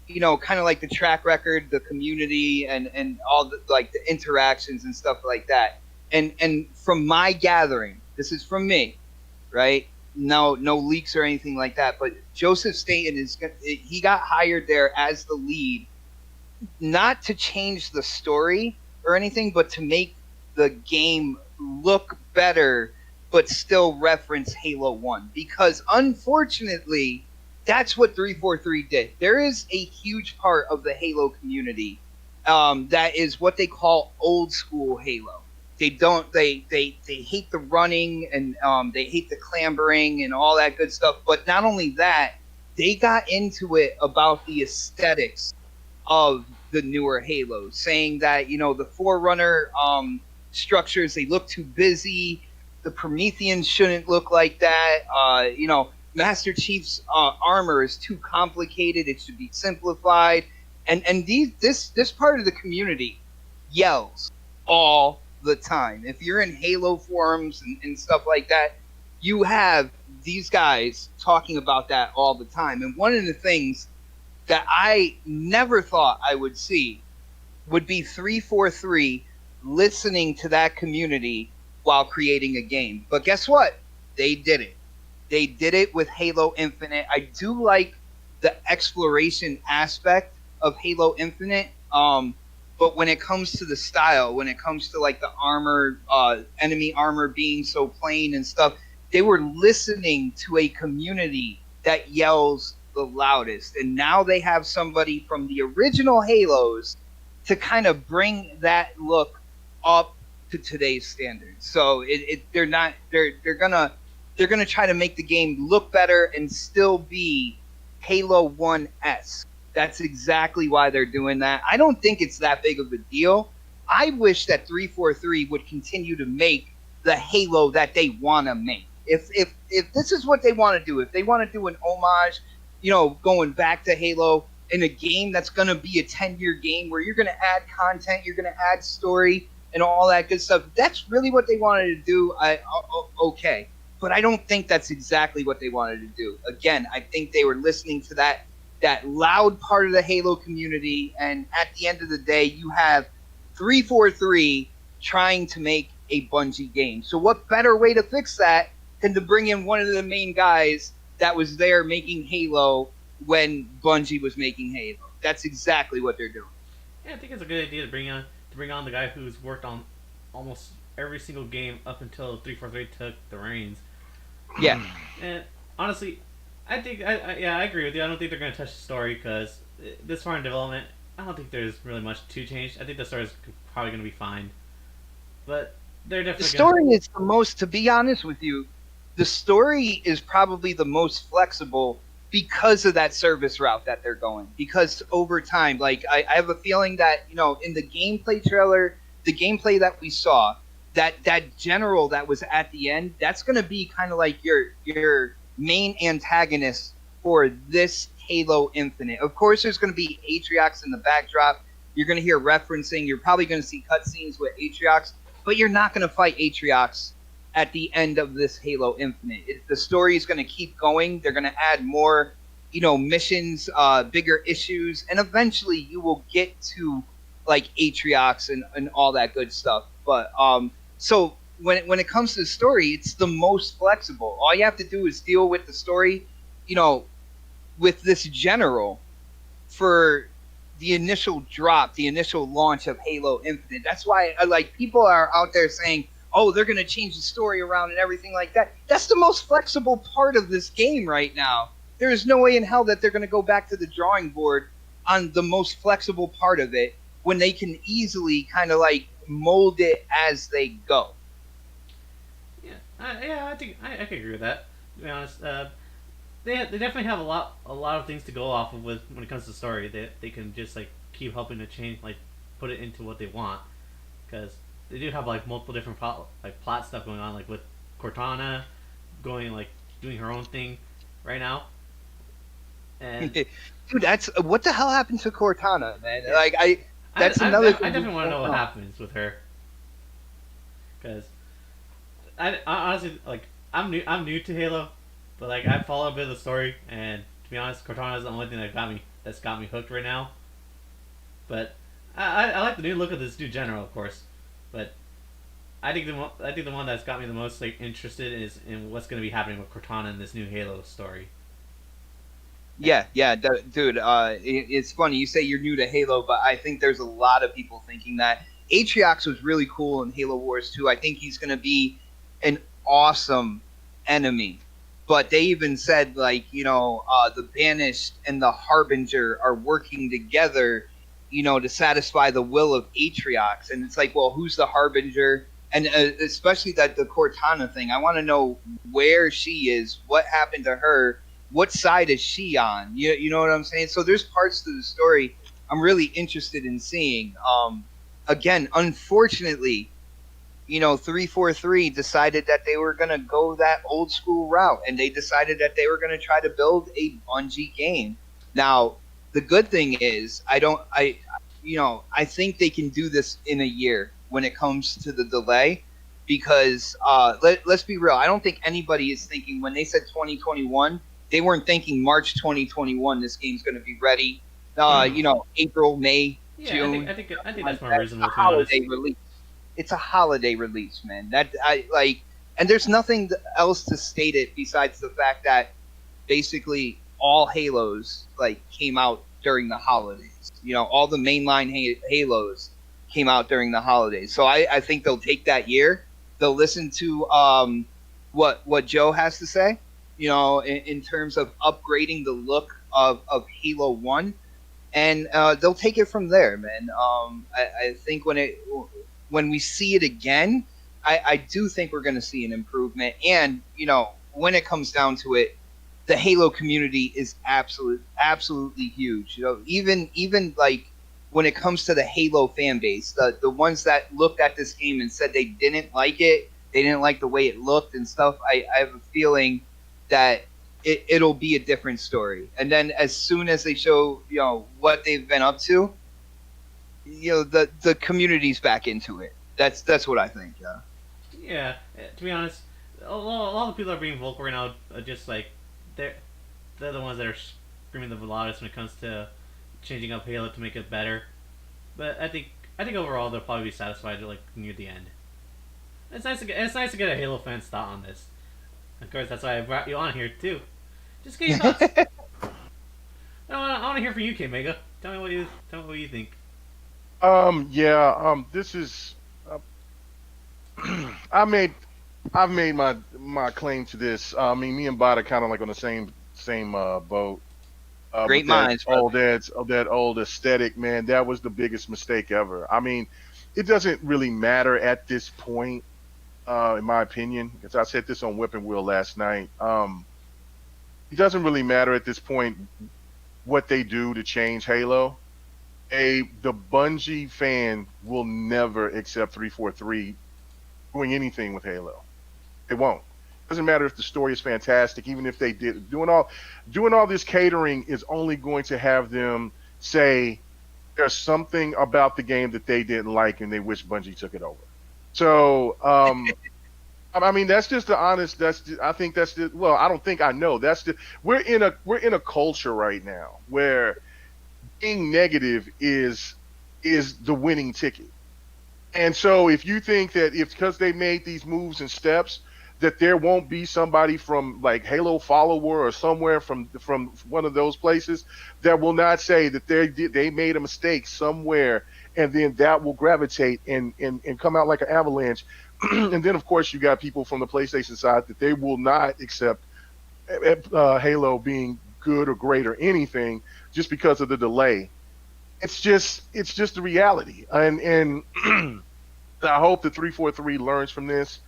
kind of like the track record, the community, and all the like the interactions and stuff like that. And from my gathering, this is from me, right? No leaks or anything like that. But Joseph Staten he got hired there as the lead, not to change the story or anything, but to make the game look better, but still reference Halo 1. Because unfortunately, that's what 343 did. There is a huge part of the Halo community that is what they call old school Halo. They hate the running and they hate the clambering and all that good stuff. But not only that, they got into it about the aesthetics of the newer Halos, saying that the Forerunner structures, they look too busy. The Prometheans shouldn't look like that. Master Chief's armor is too complicated. It should be simplified. And this part of the community yells all the time. If you're in Halo forums and stuff like that, you have these guys talking about that all the time. And one of the things that I never thought I would see would be 343 listening to that community while creating a game. But guess what? They did it. They did it with Halo Infinite. I do like the exploration aspect of Halo Infinite. But when it comes to the style, when it comes to like the armor, enemy armor being so plain and stuff, they were listening to a community that yells the loudest. And now they have somebody from the original Halos to kind of bring that look up to today's standards. So they're gonna try to make the game look better and still be Halo 1-esque. That's exactly why they're doing that. I don't think it's that big of a deal. I wish that 343 would continue to make the Halo that they want to make. If this is what they want to do, if they want to do an homage, going back to Halo in a game that's going to be a 10-year game where you're going to add content, you're going to add story and all that good stuff. That's really what they wanted to do. Okay. But I don't think that's exactly what they wanted to do. Again, I think they were listening to that loud part of the Halo community, and at the end of the day, you have 343 trying to make a Bungie game. So what better way to fix that than to bring in one of the main guys that was there making Halo when Bungie was making Halo? That's exactly what they're doing. Yeah, I think it's a good idea to bring on the guy who's worked on almost every single game up until 343 took the reins. Yeah. And honestly, I think I agree with you. I don't think they're going to touch the story because this far in development, I don't think there's really much to change. I think the story is probably going to be fine, but they're definitely. The story is the most. To be honest with you, the story is probably the most flexible because of that service route that they're going. Because over time, like I have a feeling that in the gameplay trailer, the gameplay that we saw, that general that was at the end, that's going to be kind of like your main antagonist for this Halo Infinite. Of course, there's going to be Atriox in the backdrop. You're going to hear referencing. You're probably going to see cutscenes with Atriox, but you're not going to fight Atriox at the end of this Halo Infinite. The story is going to keep going. They're going to add more, missions, bigger issues, and eventually you will get to like Atriox and all that good stuff. But so when it comes to the story, it's the most flexible. All you have to do is deal with the story, with this general for the initial drop, the initial launch of Halo Infinite. That's why people are out there saying, "Oh, they're going to change the story around and everything like that." That's the most flexible part of this game right now. There is no way in hell that they're going to go back to the drawing board on the most flexible part of it when they can easily kind of mold it as they go. I think I can agree with that. To be honest, they definitely have a lot of things to go off of when it comes to the story. They can just keep helping to change, put it into what they want, because they do have multiple different plot stuff going on, with Cortana going doing her own thing right now. And dude, that's what the hell happened to Cortana, man? I definitely want to know what on. happens with her, because I honestly I'm new to Halo, but I follow a bit of the story, and to be honest, Cortana is the only thing that's got me hooked right now. But I like the new look of this new general, of course, but I think the one that's got me the most interested is in what's going to be happening with Cortana in this new Halo story. Yeah, dude. It's funny you say you're new to Halo, but I think there's a lot of people thinking that Atriox was really cool in Halo Wars 2. I think he's going to be an awesome enemy. But they even said the Banished and the Harbinger are working together, to satisfy the will of Atriox. And it's well, who's the Harbinger? And especially the Cortana thing. I want to know where she is, what happened to her. What side is she on? You know what I'm saying? So there's parts to the story I'm really interested in seeing. Again, unfortunately, 343 decided that they were going to go that old school route, and they decided that they were going to try to build a Bungie game. Now, the good thing is, I think they can do this in a year when it comes to the delay, because let's be real. I don't think anybody is thinking when they said 2021, they weren't thinking March 2021. This game's going to be ready. April, May, Yeah, June. I think that's more That's reasonable a to be honest. holiday release. It's a holiday release, man. That I like, and there's nothing else to state it besides the fact that basically all Halos like came out during the holidays. All the mainline Halos came out during the holidays. So I think they'll take that year. They'll listen to what Joe has to say. In terms of upgrading the look of Halo 1, and they'll take it from there, man. I think when we see it again, I do think we're going to see an improvement. And when it comes down to it, the Halo community is absolutely huge. Even like when it comes to the Halo fan base, the ones that looked at this game and said they didn't like it, they didn't like the way it looked and stuff. I have a feeling that it'll be a different story. And then as soon as they show what they've been up to, the community's back into it. That's what I think. Yeah. Yeah, to be honest, a lot of people are being vocal right now. Just like they're the ones that are screaming the loudest when it comes to changing up Halo to make it better. But I think overall they'll probably be satisfied like near the end. It's nice to get a Halo fan's thought on this. Of course, that's why I brought you on here too. Just get your thoughts. I want to hear from you, K Mega. Tell me what you think. This is. I've made my claim to this. I mean, me and Bot are kind of like on the same boat. Great minds, that old aesthetic, man. That was the biggest mistake ever. I mean, it doesn't really matter at this point, in my opinion, because I said this on Whip and Wheel last night. It doesn't really matter at this point what they do to change Halo. The Bungie fan will never accept 343 doing anything with Halo. It won't. Doesn't matter if the story is fantastic, even if they did doing all this catering is only going to have them say there's something about the game that they didn't like and they wish Bungie took it over. So I mean that's just the honest. I think that's the. Well, I don't think I know. We're in a culture right now where being negative is the winning ticket. And so if you think that because they made these moves and steps that there won't be somebody from like Halo follower or somewhere from one of those places that will not say that they made a mistake somewhere, and then that will gravitate and come out like an avalanche. And then of course you got people from the PlayStation side that they will not accept Halo being good or great or anything just because of the delay. It's just the reality, and I hope that 343 learns from this,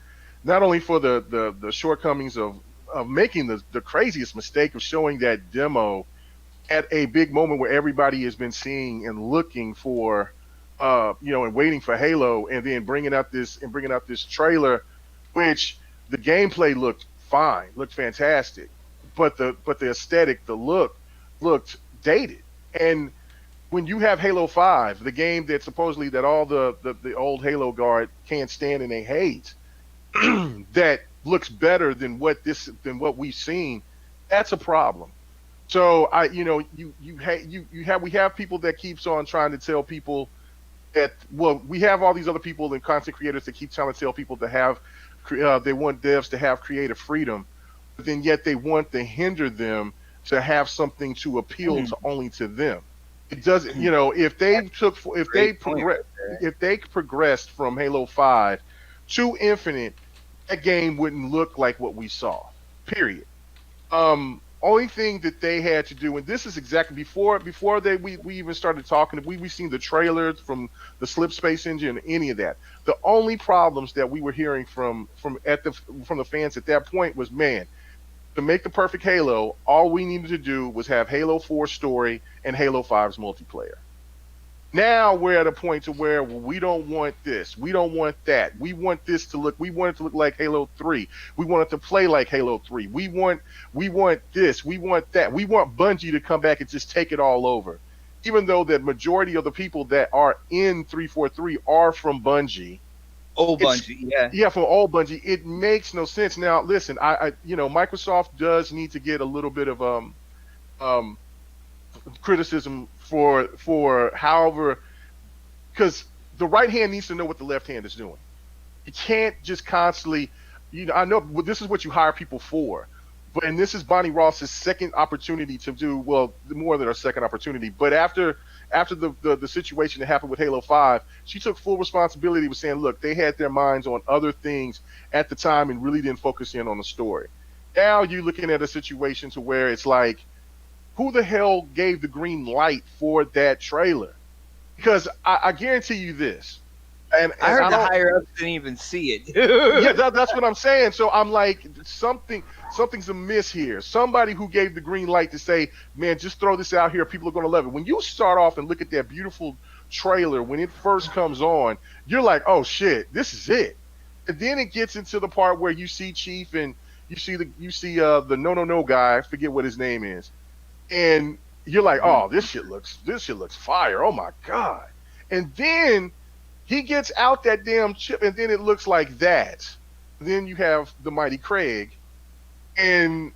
not only for the shortcomings of making the craziest mistake of showing that demo at a big moment where everybody has been seeing and looking for, and waiting for Halo, and then bringing out this trailer, which the gameplay looked fine, looked fantastic, but the aesthetic, the look looked dated. And when you have Halo 5, the game that supposedly that all the old Halo guard can't stand and they hate, that looks better than what we've seen, that's a problem. So we have people that keeps on trying to tell people that, well, we have all these other people and content creators that keep trying to tell people to have they want devs to have creative freedom, but then yet they want to hinder them to have something to appeal to only to them. It doesn't, if they progressed from Halo 5 to Infinite, that game wouldn't look like what we saw. Period. Only thing that they had to do, and this is exactly before we even started talking, we seen the trailers from the Slip Space engine, any of that. The only problems that we were hearing from the fans at that point was, man, to make the perfect Halo, all we needed to do was have Halo 4 story and Halo 5's multiplayer. Now we're at a point to where we don't want this, we don't want that. We want it to look like Halo 3. We want it to play like Halo 3. We want this, we want that. We want Bungie to come back and just take it all over. Even though the majority of the people that are in 343 are from Bungie, Oh, It's Bungie, yeah. yeah, for all Bungie, it makes no sense. Now, listen, Microsoft does need to get a little bit of um criticism for however, because the right hand needs to know what the left hand is doing. You can't just constantly, I know this is what you hire people for, and this is Bonnie Ross's second opportunity to do well, more than her second opportunity. But after the situation that happened with Halo 5, she took full responsibility with saying, look, they had their minds on other things at the time and really didn't focus in on the story. Now you're looking at a situation to where it's like, who the hell gave the green light for that trailer? Because I guarantee you this, and I heard I the don't. higher ups didn't even see it. Yeah, that's what I'm saying. So I'm like, something's amiss here. Somebody who gave the green light to say, man, just throw this out here. People are going to love it. When you start off and look at that beautiful trailer, when it first comes on, you're like, oh shit, this is it. And then it gets into the part where you see Chief and you see the no guy. I forget what his name is. And you're like, oh, this shit looks fire. Oh my God. And then he gets out that damn chip, and then it looks like that. Then you have the mighty Craig, and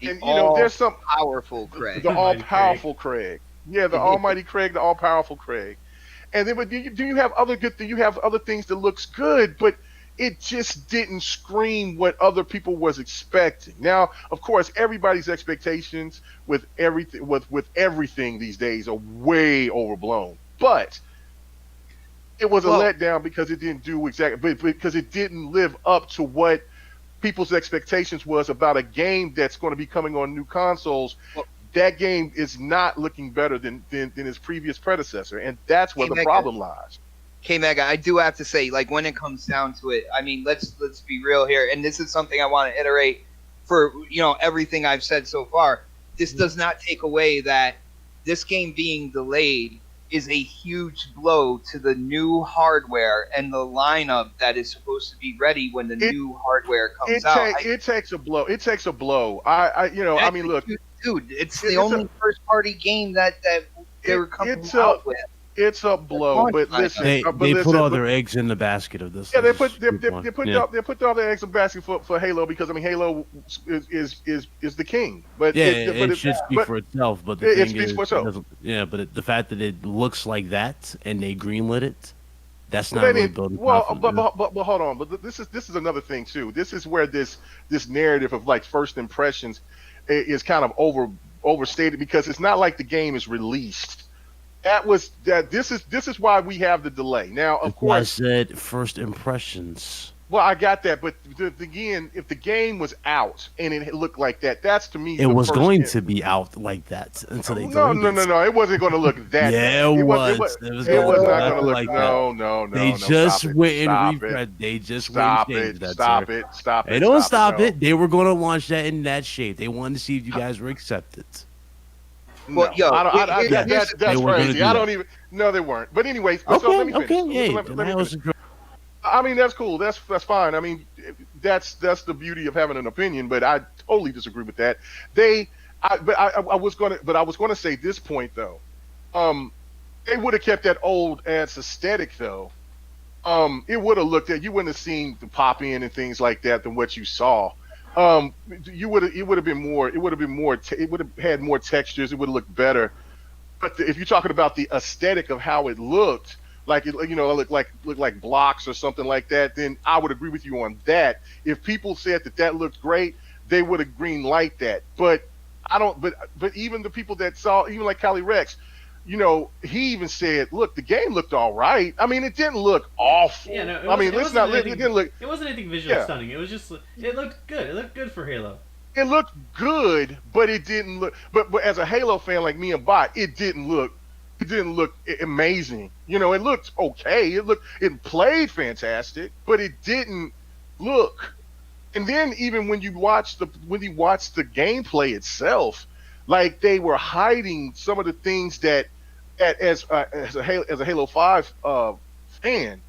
there's some powerful Craig. the all powerful Craig. Yeah, the almighty Craig, the all powerful Craig. And then, but do you have other good? Do you have other things that looks good, but it just didn't scream what other people was expecting. Now, of course, everybody's expectations with everything these days are way overblown, but it was a letdown because it didn't do exactly, because it didn't live up to what people's expectations was about a game that's going to be coming on new consoles. That game is not looking better than its previous predecessor, and that's where the problem lies. K-Mega, I do have to say, like, when it comes down to it, I mean, let's be real here, and this is something I want to iterate for, everything I've said so far. This does not take away that this game being delayed is a huge blow to the new hardware and the lineup that is supposed to be ready when the new hardware comes out. It takes a blow. It takes a blow. I mean, look, dude, it's the only first-party game that they were coming out with. It's a blow, but listen, they put all their eggs in the basket of this. Yeah, they put all their eggs in the basket for Halo, because I mean Halo is the king. But it should speak for itself. But the it thing speaks is, for itself. The fact that it looks like that and they greenlit it, that's not really building. Well, but hold on. But this is another thing too. This is where this narrative of like first impressions is kind of overstated, because it's not like the game is released. This is why we have the delay. Now, of course, I said first impressions. Well, I got that, but again, if the game was out and it looked like that, that's to me. It was going to be out like that until they delayed it. No. It wasn't going to look that. Yeah, it was. It was not going to look like that. No. They just went and refreshed. They just went and changed that. Stop it. They don't stop it. They were going to launch that in that shape. They wanted to see if you guys were accepted. Well, that's crazy. I don't even. No, they weren't. But anyways, so let me finish. I mean, that's cool. That's fine. I mean, that's the beauty of having an opinion. But I totally disagree with that. I was gonna say this point though. They would have kept that old ass aesthetic though. It would have looked at, you wouldn't have seen the pop in and things like that than what you saw. It would have had more textures. It would have looked better. But if you're talking about the aesthetic of how it looked, like it looked like blocks or something like that, then I would agree with you on that. If people said that looked great, they would have green light that. But I don't. But even the people that saw, even like Cali Rex, he even said, look, the game looked all right. I mean, it didn't look awful. Yeah, no, it didn't look. It wasn't anything visually stunning. It was just, it looked good. It looked good for Halo. It looked good, but it didn't look. But as a Halo fan like me and Bot, it didn't look amazing. It looked okay. It played fantastic, but it didn't look. And then even when you watch the gameplay itself, like they were hiding some of the things that as a Halo 5 fan,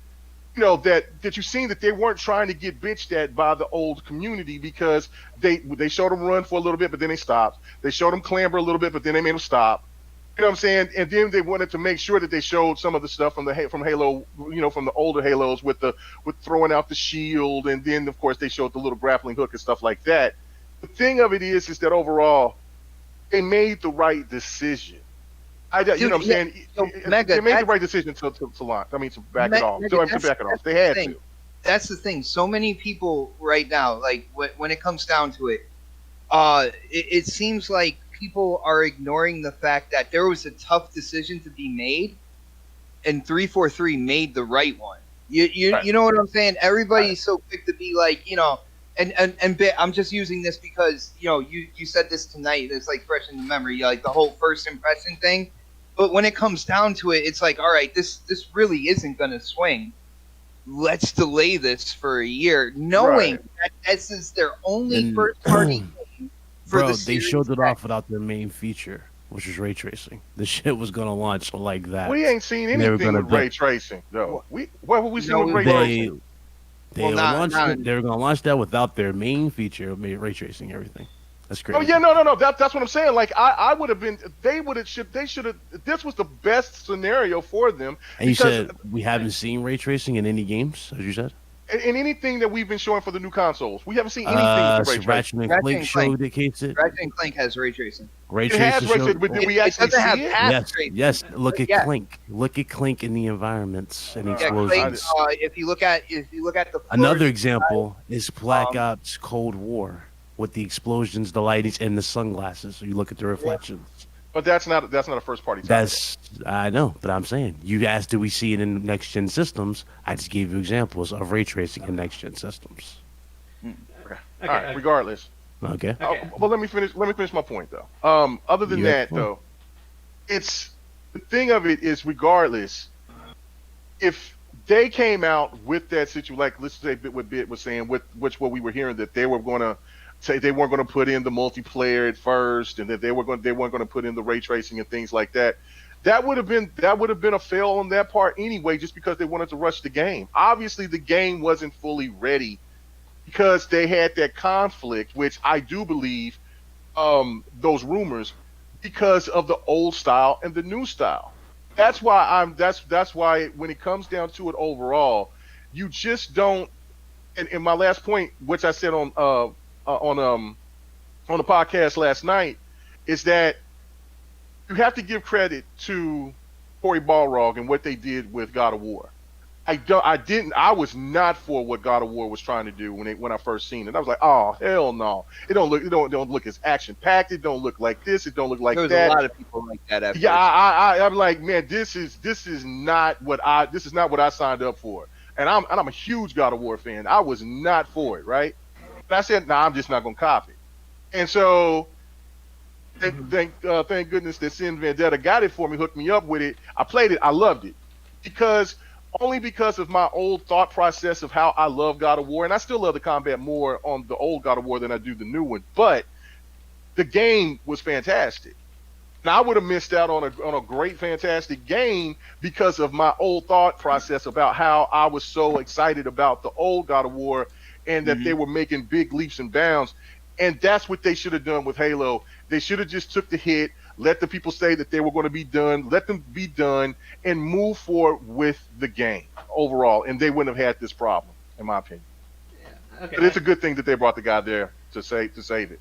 that you've seen that they weren't trying to get bitched at by the old community, because they showed them run for a little bit, but then they stopped. They showed them clamber a little bit, but then they made them stop. You know what I'm saying? And then they wanted to make sure that they showed some of the stuff from Halo, from the older Halos with throwing out the shield, and then of course they showed the little grappling hook and stuff like that. The thing of it is that overall they made the right decision. Dude, you know what I'm saying? So, Mega, they made the right decision to launch. I mean, to back it off. Mega, To back it off. They had to. That's the thing. So many people right now, like when it comes down to it, it seems like people are ignoring the fact that there was a tough decision to be made, and 343 made the right one. You know what I'm saying? Everybody's so quick to be like, and I'm just using this because you said this tonight. It's like fresh in the memory, like the whole first impression thing. But when it comes down to it, it's like, all right, this really isn't gonna swing. Let's delay this for a year, knowing that this is their only first party game. Bro, they showed it off without their main feature, which was ray tracing. The shit was gonna launch like that. We ain't seen anything with ray tracing, though. What were we seeing with ray tracing? They were gonna launch that without their main feature, ray tracing everything. That's crazy. Oh yeah, no. That's what I'm saying. Like I would have been. They should have. This was the best scenario for them. And you said we haven't seen ray tracing in any games, as you said. In anything that we've been showing for the new consoles, we haven't seen anything with ray tracing. Ratchet and Clank showcases it. Ratchet and Clank has ray tracing. Ray tracing. But did we actually see it? Yes. Look at Clank. Look at Clank in the environments and explosions. Clank, if you look at the another example is Black Ops Cold War with the explosions, the lightings, and the sunglasses. So you look at the reflections. But that's not a first party title. I know, but I'm saying you asked, do we see it in next gen systems? I just gave you examples of ray tracing in next gen systems. Okay. All right. Regardless. Okay. Well, let me finish my point though. Other than that though, it's the thing of it is regardless, if they came out with that situation, like let's say what Bit was saying, what we were hearing that they were going to say they weren't going to put in the multiplayer at first, and that they weren't going to put in the ray tracing and things like that. That would have been a fail on that part anyway, just because they wanted to rush the game. Obviously, the game wasn't fully ready because they had that conflict, which I do believe those rumors because of the old style and the new style. That's why that's why when it comes down to it overall, you just don't. And my last point, which I said on the podcast last night, is that you have to give credit to Cory Balrog and what they did with God of War. I was not for what God of War was trying to do when I first seen it. I was like, oh hell no! It don't look as action packed. It don't look like this. It don't look like that. There was a lot of people like that. At first. I'm like, man, this is not what I signed up for. And I'm a huge God of War fan. I was not for it, right? And I said, I'm just not gonna copy. And so, thank goodness that Sin Vendetta got it for me, hooked me up with it. I played it, I loved it, only because of my old thought process of how I love God of War, and I still love the combat more on the old God of War than I do the new one. But the game was fantastic. And I would have missed out on a great, fantastic game because of my old thought process about how I was so excited about the old God of War and that they were making big leaps and bounds. And that's what they should have done with Halo. They should have just took the hit, let the people say that they were going to be done, let them be done, and move forward with the game overall. And they wouldn't have had this problem, in my opinion. Yeah. Okay. But it's a good thing that they brought the guy there to save it.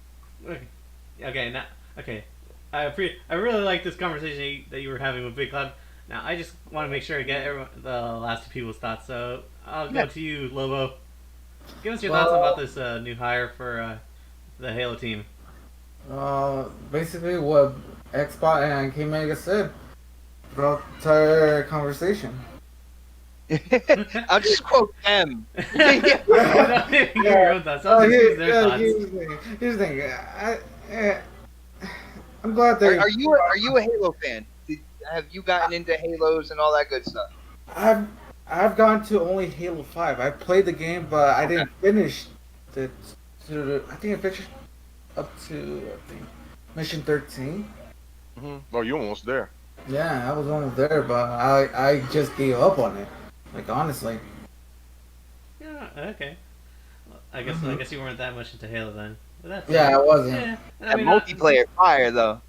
Okay. I really like this conversation that you were having with Big Cloud. Now, I just want to make sure I get the last two people's thoughts. So I'll go to you, Lobo. Give us your thoughts about this new hire for the Halo team. Basically what Xbox and K-Mega said throughout the entire conversation. I'll just quote them. Here's the thing. I'm glad they. Are you a Halo fan? Have you gotten into Halos and all that good stuff? I've gone to only Halo 5. I played the game, but I didn't finish it. I think I finished up to mission 13. Oh, you're almost there. Yeah, I was almost there, but I just gave up on it. Like, honestly. Yeah. Okay. Well, I guess you weren't that much into Halo then. But I wasn't. Yeah. I mean, multiplayer fire though.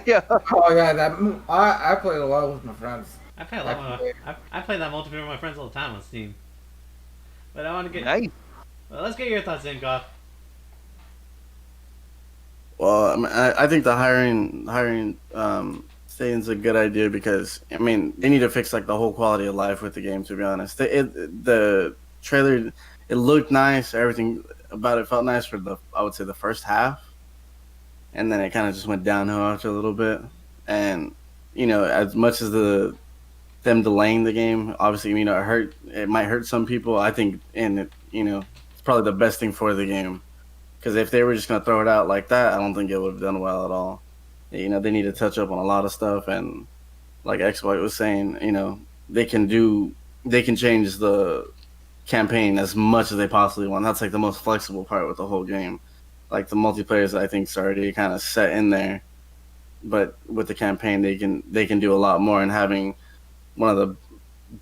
Yeah. Oh yeah, I played a lot with my friends. I play a Back lot. in the day. I play that multiplayer with my friends all the time on Steam. But I want to get. Nice. Well, let's get your thoughts in, Goff. Well, I, mean, I think the hiring Satan's a good idea because I mean they need to fix like the whole quality of life with the game. To be honest, the trailer it looked nice. Everything about it felt nice for the I would say the first half, and then it kind of just went downhill after a little bit. And you know, as much as them delaying the game, obviously you know it might hurt some people. I think and it, you know it's probably the best thing for the game. Because if they were just gonna throw it out like that, I don't think it would have done well at all. You know, they need to touch up on a lot of stuff, and like X White was saying, you know, they can change the campaign as much as they possibly want. That's like the most flexible part with the whole game. Like the multiplayers, I think, is already kind of set in there, but with the campaign, they can do a lot more. And having one of the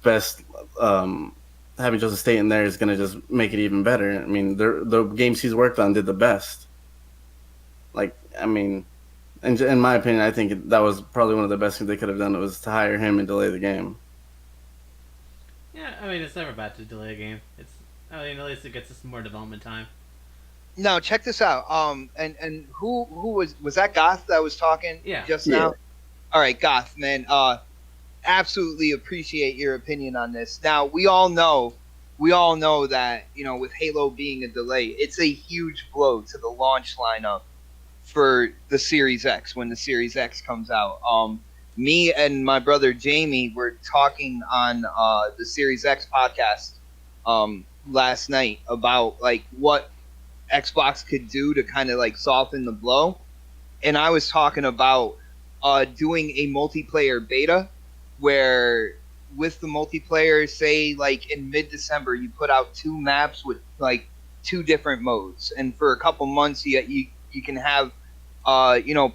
best having Joseph State in there is going to just make it even better. I mean, the games he's worked on did the best. Like, I mean, in my opinion, I think that was probably one of the best things they could have done was to hire him and delay the game. Yeah, I mean it's never bad to delay a game. It's I mean at least it gets us more development time. Now check this out. And who was that Goth that was talking Yeah. just Yeah. now? All right, Goth man. Absolutely appreciate your opinion on this. Now we all know that with Halo being a delay, it's a huge blow to the launch lineup for the Series X when the Series X comes out. Me and my brother Jamie were talking on the Series X podcast last night about like what Xbox could do to kind of like soften the blow, and I was talking about doing a multiplayer beta where with the multiplayer, say like in mid-December, you put out 2 maps with like 2 different modes, and for a couple months, you can have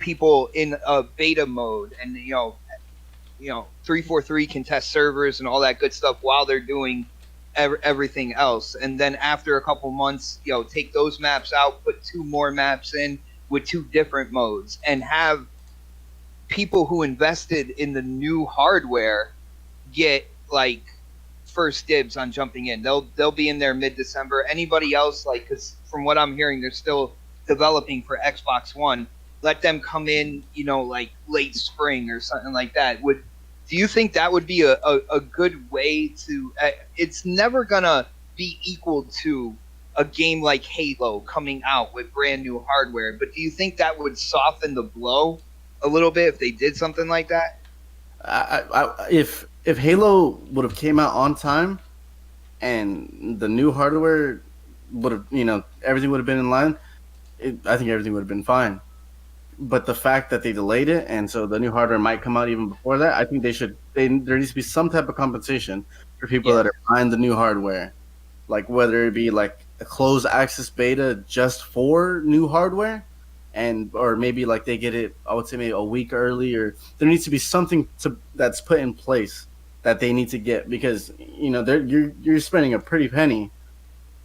people in a beta mode, and 343 can test servers and all that good stuff while they're doing everything else, and then after a couple months, take those maps out, put 2 more maps in with 2 different modes, and have people who invested in the new hardware get like first dibs on jumping in. They'll be in there mid-December. Anybody else, like, because from what I'm hearing, they're still developing for Xbox One. Let them come in, like late spring or something like that. Do you think that would be a good way to? It's never gonna be equal to a game like Halo coming out with brand new hardware. But do you think that would soften the blow a little bit if they did something like that? If Halo would have came out on time, and the new hardware would have, everything would have been in line, I think everything would have been fine. But the fact that they delayed it, and so the new hardware might come out even before that, I think there needs to be some type of compensation for people that are buying the new hardware, like whether it be like a closed access beta just for new hardware, or maybe like they get it, I would say maybe a week early, or there needs to be something that's put in place that they need to get, because you're spending a pretty penny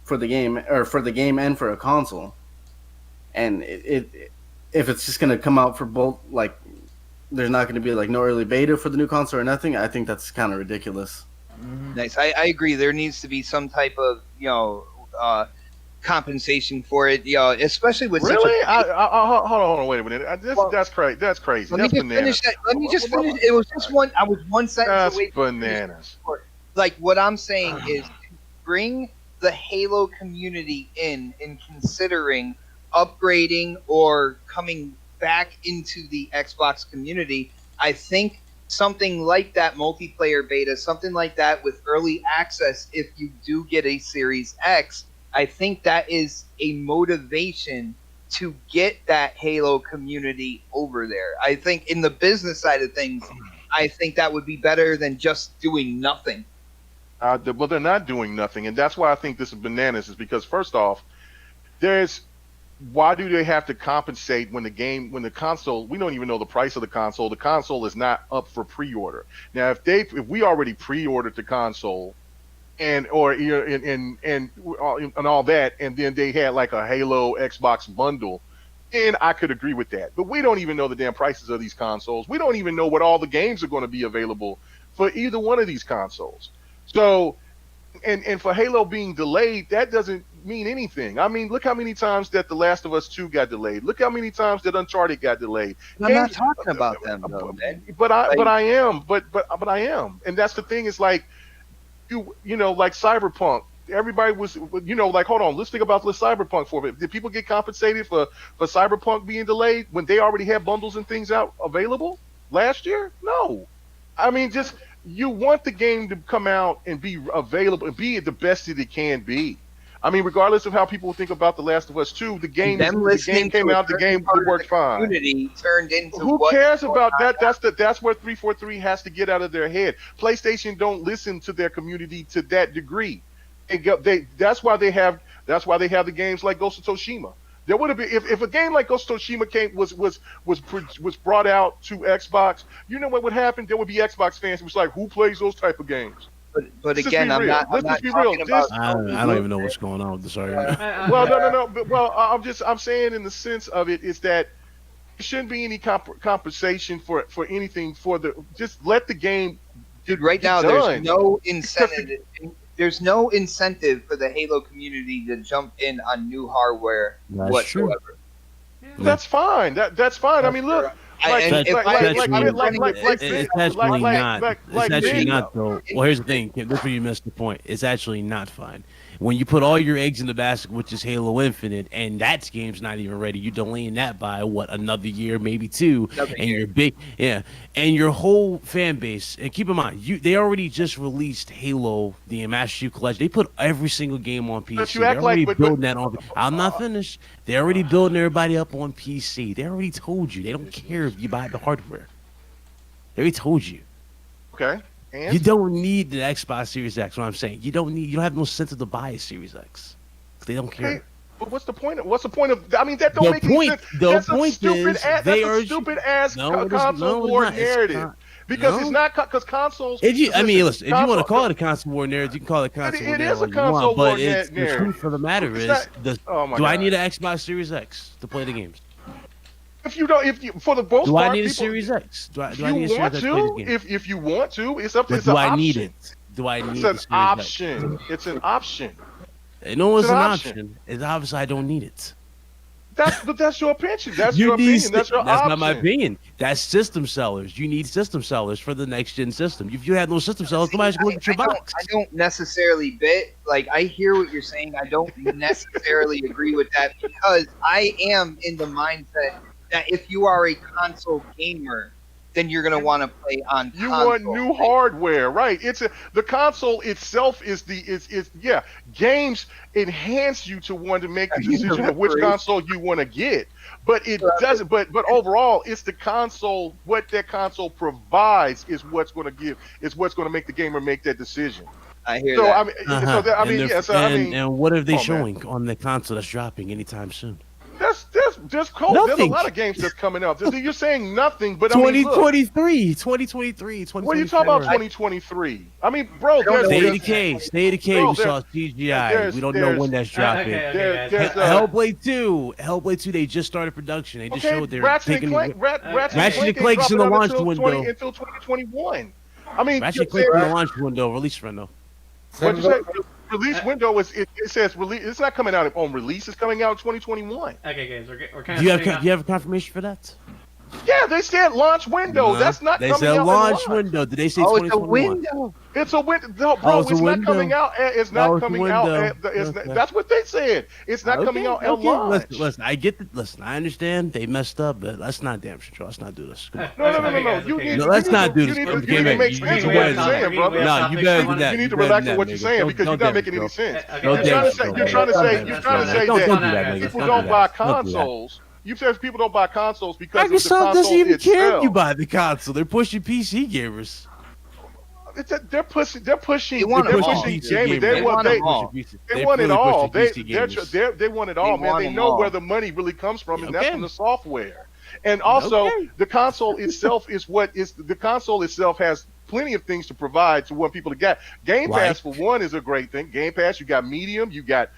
for the game, or for the game and for a console, and if it's just going to come out for both, like there's not going to be like no early beta for the new console or nothing, I think that's kind of ridiculous. Nice. I agree. There needs to be some type of compensation for it. Especially with Really? such a. Hold on, wait a minute. That's crazy. That's crazy. Let me That's just bananas. finish that. Let me just finish. It was just one. I was one sentence That's away from bananas. like what I'm saying is to bring the Halo community in considering upgrading or coming back into the Xbox community. I think something like that multiplayer beta, something like that with early access, if you do get a Series X, I think that is a motivation to get that Halo community over there. I think in the business side of things, I think that would be better than just doing nothing. Well, they're not doing nothing, and that's why I think this is bananas. Is because first off, why do they have to compensate when the console? We don't even know the price of the console. The console is not up for pre-order. Now, if we already pre-ordered the console, and all that, and then they had like a Halo Xbox bundle, And I could agree with that. But we don't even know the damn prices of these consoles. We don't even know what all the games are going to be available for either one of these consoles. So, and for Halo being delayed, that doesn't mean anything. I mean, look how many times that The Last of Us 2 got delayed. Look how many times that Uncharted got delayed. I'm not talking about them though, man. But I am. And that's the thing, is like, you know, like Cyberpunk. Everybody was, you know, like, hold on, let's think about this Cyberpunk for a bit. Did people get compensated for Cyberpunk being delayed when they already had bundles and things out available last year? No. I mean, just, you want the game to come out and be available and be the best that it can be. I mean, regardless of how people think about The Last of Us 2, the game came out, the game worked fine. Community turned into Who cares about that? That's where 343 has to get out of their head. PlayStation don't listen to their community to that degree. That's why they have the games like Ghost of Tsushima. There would have been, if a game like Ghost of Tsushima was brought out to Xbox, you know what would happen? There would be Xbox fans who was like, who plays those type of games? But again, I'm not talking about. I don't even know what's going on with this argument. Well, no. Well, I'm saying in the sense of it is that there shouldn't be any compensation for anything just let the game. Dude, right now there's no incentive. There's no incentive for the Halo community to jump in on new hardware whatsoever. That's fine. That's fine. I mean, look. It's actually not though. Well, here's the thing, Kim. This is where you missed the point. It's actually not fine. When you put all your eggs in the basket, which is Halo Infinite, and that game's not even ready, you're delaying that by another year, maybe two, and you're big, and your whole fan base. And keep in mind, they already just released Halo, the Master Chief Collection. They put every single game on PC. They're already building that on. I'm not finished. They're already building everybody up on PC. They already told you. They don't care if you buy the hardware. They already told you. Okay. And? You don't need the Xbox Series X. What I'm saying, you don't have no incentive to buy a Series X. They don't care. Okay. But what's the point of? I mean, that don't make any sense. That's a stupid ass console war narrative. Because it's not because consoles. Listen, if you want to call it a console war narrative, you can call it a console war narrative. It is a console war narrative. But the truth of the matter is, do I need an Xbox Series X to play the games? If you for the most do part, I need a Series X? Do I need a Series X to play the game? If you want to, it's up to. Do I need it? Do I need it? It's an option. It's an option. No, it's an option. It's obvious I don't need it. That's your opinion. That's your opinion. That's your option. That's not my opinion. That's system sellers. You need system sellers for the next gen system. If you had no system sellers, nobody's going to look at your box. I don't necessarily I hear what you're saying. I don't necessarily agree with that because I am in the mindset that if you are a console gamer, then you're gonna want to play on. You console. want new hardware, right? The console itself is games enhance you to want to make the decision of which console you want to get, but it doesn't. But overall, it's the console. What that console provides is what's going to make the gamer make that decision. I hear that. And what are they showing on the console that's dropping anytime soon? There's a lot of games that's coming out. You're saying nothing, but 2023. What are you talking about? 2023. I mean, bro. State of Decay. We saw CGI. We don't know when that's dropping. Hellblade 2. They just started production. They just showed they're taking. Ratchet & Clank's in the launch window until 2021. I mean, Ratchet & Clank in the launch window, release window. What'd you say? Release window it says release. It's not coming out on release. It's coming out in 2021. Okay, guys, we're kind of. Do you have a confirmation for that? Yeah, they said launch window. That's not coming out. They said launch window. Did they say 2021? It's a window. No, bro, it's not coming out. It's not coming out. That's what they said. It's not coming out at launch. Listen, I get that. Listen, I understand they messed up, but let's not damn sure. Let's not do this. No. Let's not do this. You need to make sense of what you're saying, brother. No, you better do that. You need to relax on what you're saying because you're not making any sense. You're trying to say that people don't buy consoles. You said people don't buy consoles because Microsoft of the console doesn't even care itself. if you buy the console. They're pushing PC gamers. They're pushing gaming. They want it all. They want it all, man. They know where the money really comes from, and that's from the software. And also, the console itself the console itself has plenty of things to provide to want people to get. Game Pass for one is a great thing. Game Pass, you got Medium, you got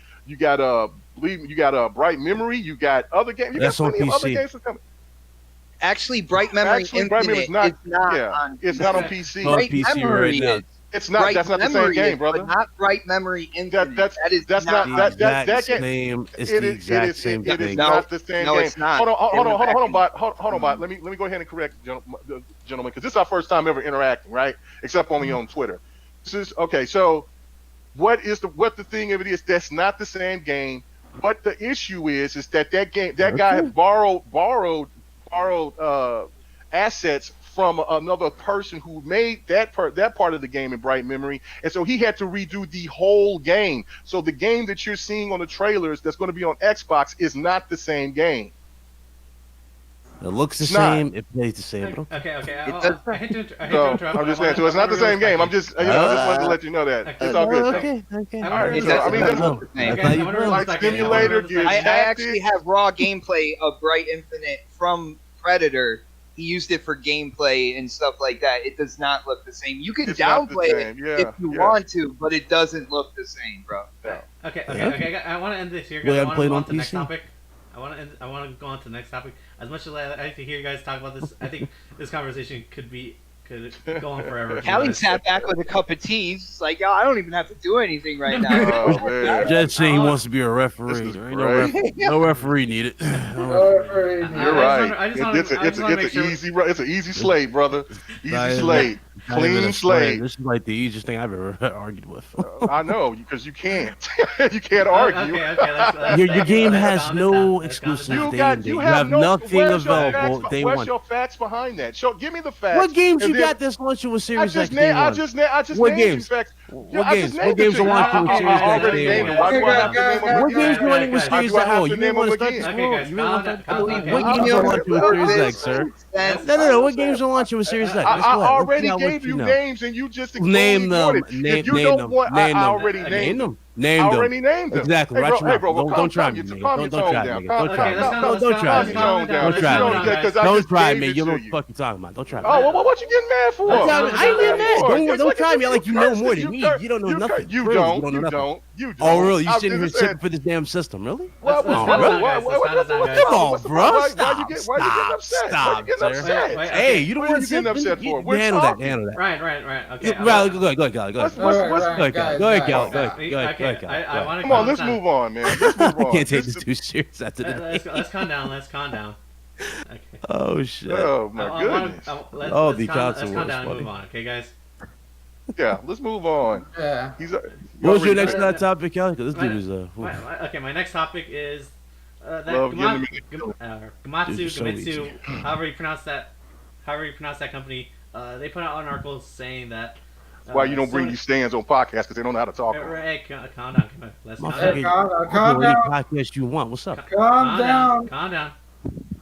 Believe me, you got Bright Memory. You got other games. You got That's on plenty of other PC. games coming. Actually, Bright Memory Actually, Bright Memory Infinite is not. is not Yeah, on. it's not on PC. On Bright PC Memory right now. is. It's not. Bright That's not the same Memory game, is, brother. but not Bright Memory Infinite. That is that's not The that exact game. same. It's It the is. exact same It is thing. No, not the same no, game. it's not. Hold on, They went back bot. Hold on, bot. Let me go ahead and correct, gentlemen, because this is our first time ever interacting, right? Except only on Twitter. This is okay. So, what the thing of it is? That's not the same game. What the issue is that guy had borrowed assets from another person who made that part of the game in Bright Memory, and so he had to redo the whole game. So the game that you're seeing on the trailers that's going to be on Xbox is not the same game. It looks the It's not. same. It plays the same. Okay. It does- I hate to interrupt. I'm just saying. So it's not the same game. I just wanted to let you know that it's all good. Okay. I All right, It so, doesn't I mean, look that's- the same. Okay. I wanna Like respect it. Simulator, I wanna Gears I respect actually have raw gameplay of Bright Infinite from Predator. He used it for gameplay and stuff like that. It does not look the same. You can It's not the downplay it same. Yeah, if you yeah. want to, but it doesn't look the same, bro. Okay. I want to end this here. Well, I I'm want to playing go on on to the next PC. topic. I want to go on to the next topic. As much as I like to hear you guys talk about this, I think this conversation could go on forever. Callie sat back with a cup of tea. He's like, yo, I don't even have to do anything right now. Oh, man. Judge saying he wants to be a This referee. is There great. ain't no referee needed. No referee. You're right. I just wanna make sure- It's an easy slate, brother. Not Easy even- slate. Not even Clean a slate. This is like the easiest thing I've ever argued with. I know, because you can't. You can't argue. Okay. Your game has no let's exclusives. calm You down. day and date. you You have have no, nothing where's your available facts, day where's one. your facts behind that? Give me the facts. What games and you then- got that's launching with I Series X just day named. I one? just What named you games? facts. What I games? just named What games it are to you. launching with Okay, Series guys, X okay, day guys, one? Why do I Okay, have to name them guys, What again? games are running with guys, Series do I X? have Oh, to you name really want to them start this? again? Okay, war? guys, You really want to calm start? down. What Okay, games You are know, launching with what Series this X, sir? says- No. What games are launching with Series X? I Let's go ahead. Let's already see how gave much you know. names and you just Name ignored them. it. Name If you name don't them. want, Name I them. already Name named them. them. Name I them. already named them. Exactly. Hey, Right bro, your hey, mouth. bro, well, Don't try me, calm nigga. your Don't tone try me, down. nigga. Calm Don't try me. let's Don't calm try down. me. down. Don't try me. Because I Don't just try gave me. it You know to what the you. fuck you talking about. Don't try me. Oh, well, what you getting mad for? Don't try me. I ain't getting mad. Don't try me. You Like you know more than you me. cur- You don't know you nothing. cur- You Really, don't. know You nothing. don't. You don't. Oh, really? You I'm sitting here just saying- sipping for this damn system? Really? What? Let's on, calm bro. down, guys. Let's calm down, guys. Come on, What's the bro. problem? Why Stop. you getting upset? Why you getting sir. upset? Wait, Hey, you don't What are want you to getting upset for? We're Handle that. talking. Handle that. Right. Okay. Well, go ahead, Callie. Go What's- ahead. what's- All right, what's- all right, Go ahead, guys, Go ahead, guys, Callie. Go guys. ahead. Go ahead. Go ahead, Callie. I want to Come on, let's move on, man. Let's move on. I can't take This this is- too serious after today. Let's calm down. Let's calm down. Okay. Oh shit. Oh my goodness. The console let's calm was down and funny. move on. Okay, guys. Yeah, let's move on. Yeah. He's. What was your already- next topic, Callie? 'Cause this dude is Okay, my next topic is that Love Gamatsu, Dude, you're so easy. Gamitsu, however you pronounce that company. They put out an article saying that. That's why you don't bring Sony- these stands on podcasts because they don't know how to talk. Hey, calm down. Let's calm Motherfucker, down. Hey, calm any down. podcast you want. What's up? Calm down. Calm down.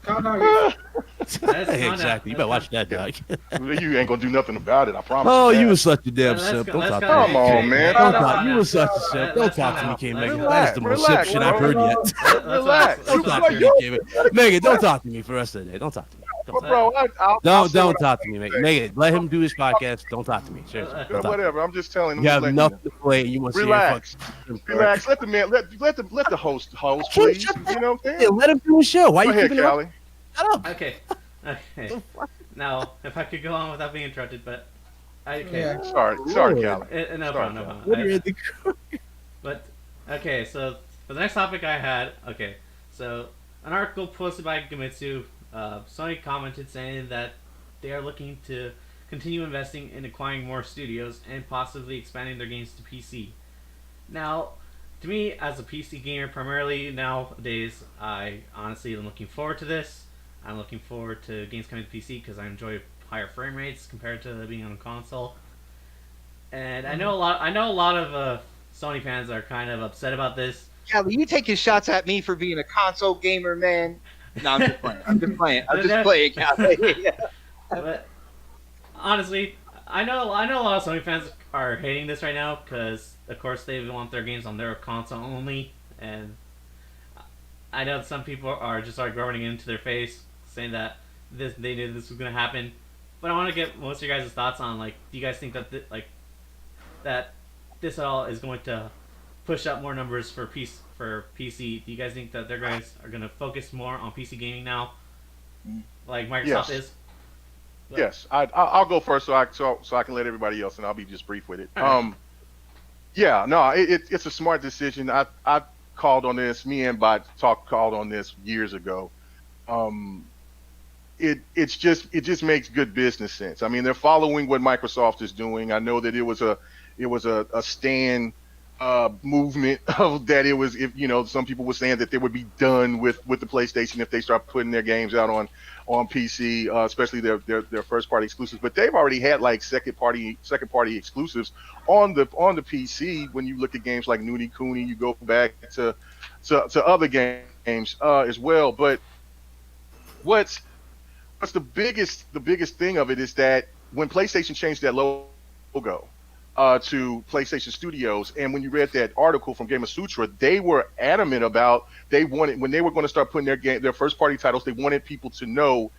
Calm down. Exactly. You better watch that, dog. You ain't gonna do nothing about it. I promise. Oh, you you that. was such a damn Let's simp. go- Don't let's talk go- to me. Come on, man. Don't Calm talk. down. You was such a Let's- simp. Don't let's talk to calm me, down. K-Megan. Let's- That is the most simp relax, shit I've heard yet. Relax. Don't talk to me, K-Megan. Megan, don't talk to me for the rest of the day. Don't talk to me. Don't Bro, I'll Don't say what talk to me, Megan. Megan, let him do his podcast. Don't talk to me. Seriously. I- Don't talk to me. Whatever. I'm just telling him. You just have letting nothing to play. And you want to see Relax. him Relax. Let the man. Let the host, please. You know what I'm Yeah, saying? let him do his show. Why Go you ahead, keeping it up? Callie. Shut up. Okay. Now, if I could go on without being interrupted, but okay. Yeah. Sorry, Lord. Callie. No Sorry, problem. Callie. What are you in the But okay, so for the next topic I had, okay, so an article posted by Gamitsu, Sony commented saying that they are looking to continue investing in acquiring more studios and possibly expanding their games to PC. Now, to me, as a PC gamer primarily nowadays, I honestly am looking forward to this. I'm looking forward to games coming to PC because I enjoy higher frame rates compared to being on a console. And I know a lot of Sony fans are kind of upset about this. Callie, you taking shots at me for being a console gamer, man? No, I'm just playing. I'm just playing, Callie. But honestly, I know a lot of Sony fans are hating this right now because, of course, they want their games on their console only, and I know some people are just running into their face saying that they knew this was gonna happen. But I want to get most of your guys' thoughts on, like, do you guys think that that this at all is going to push up more numbers for PC. Do you guys think that their guys are gonna focus more on PC gaming now, like Microsoft Yes. is? Yes, I'll go first so I can let everybody else, and I'll be just brief with it. All right. Yeah, no, it's a smart decision. I called on this. Me and Bot called on this years ago. Um, it just makes good business sense. I mean, they're following what Microsoft is doing. I know that it was a stand movement of that. It was, if some people were saying that they would be done with the PlayStation if they start putting their games out on PC, especially their first party exclusives. But they've already had like second party exclusives on the PC. When you look at games like Nuni Kuni, you go back to other games as well. But what's the biggest thing of it is that when PlayStation changed that logo to PlayStation Studios, and when you read that article from Game of Sutra, they were adamant about when they were going to start putting their first party titles, they wanted people to know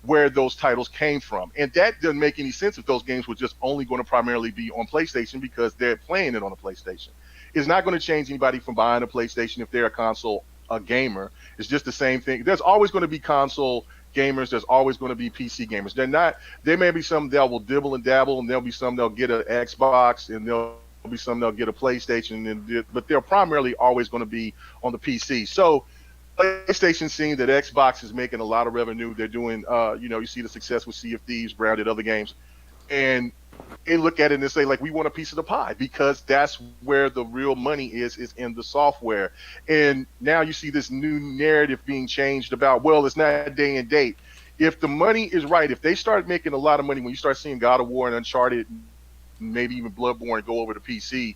where those titles came from. And that doesn't make any sense if those games were just only going to primarily be on PlayStation because they're playing it on a PlayStation. It's not going to change anybody from buying a PlayStation if they're a gamer. It's just the same thing. There's always going to be console gamers. There's always going to be PC gamers. There may be some that will dibble and dabble, and there'll be some that'll get an Xbox, and there'll be some that'll get a PlayStation, but they're primarily always going to be on the PC. So PlayStation, seeing that Xbox is making a lot of revenue, they're doing, you see the success with Sea of Thieves, Grounded, other games, and they look at it and they say, like, we want a piece of the pie because that's where the real money is in the software. And now you see this new narrative being changed about, well, it's not day and date. If the money is right, if they start making a lot of money, when you start seeing God of War and Uncharted, maybe even Bloodborne go over to PC,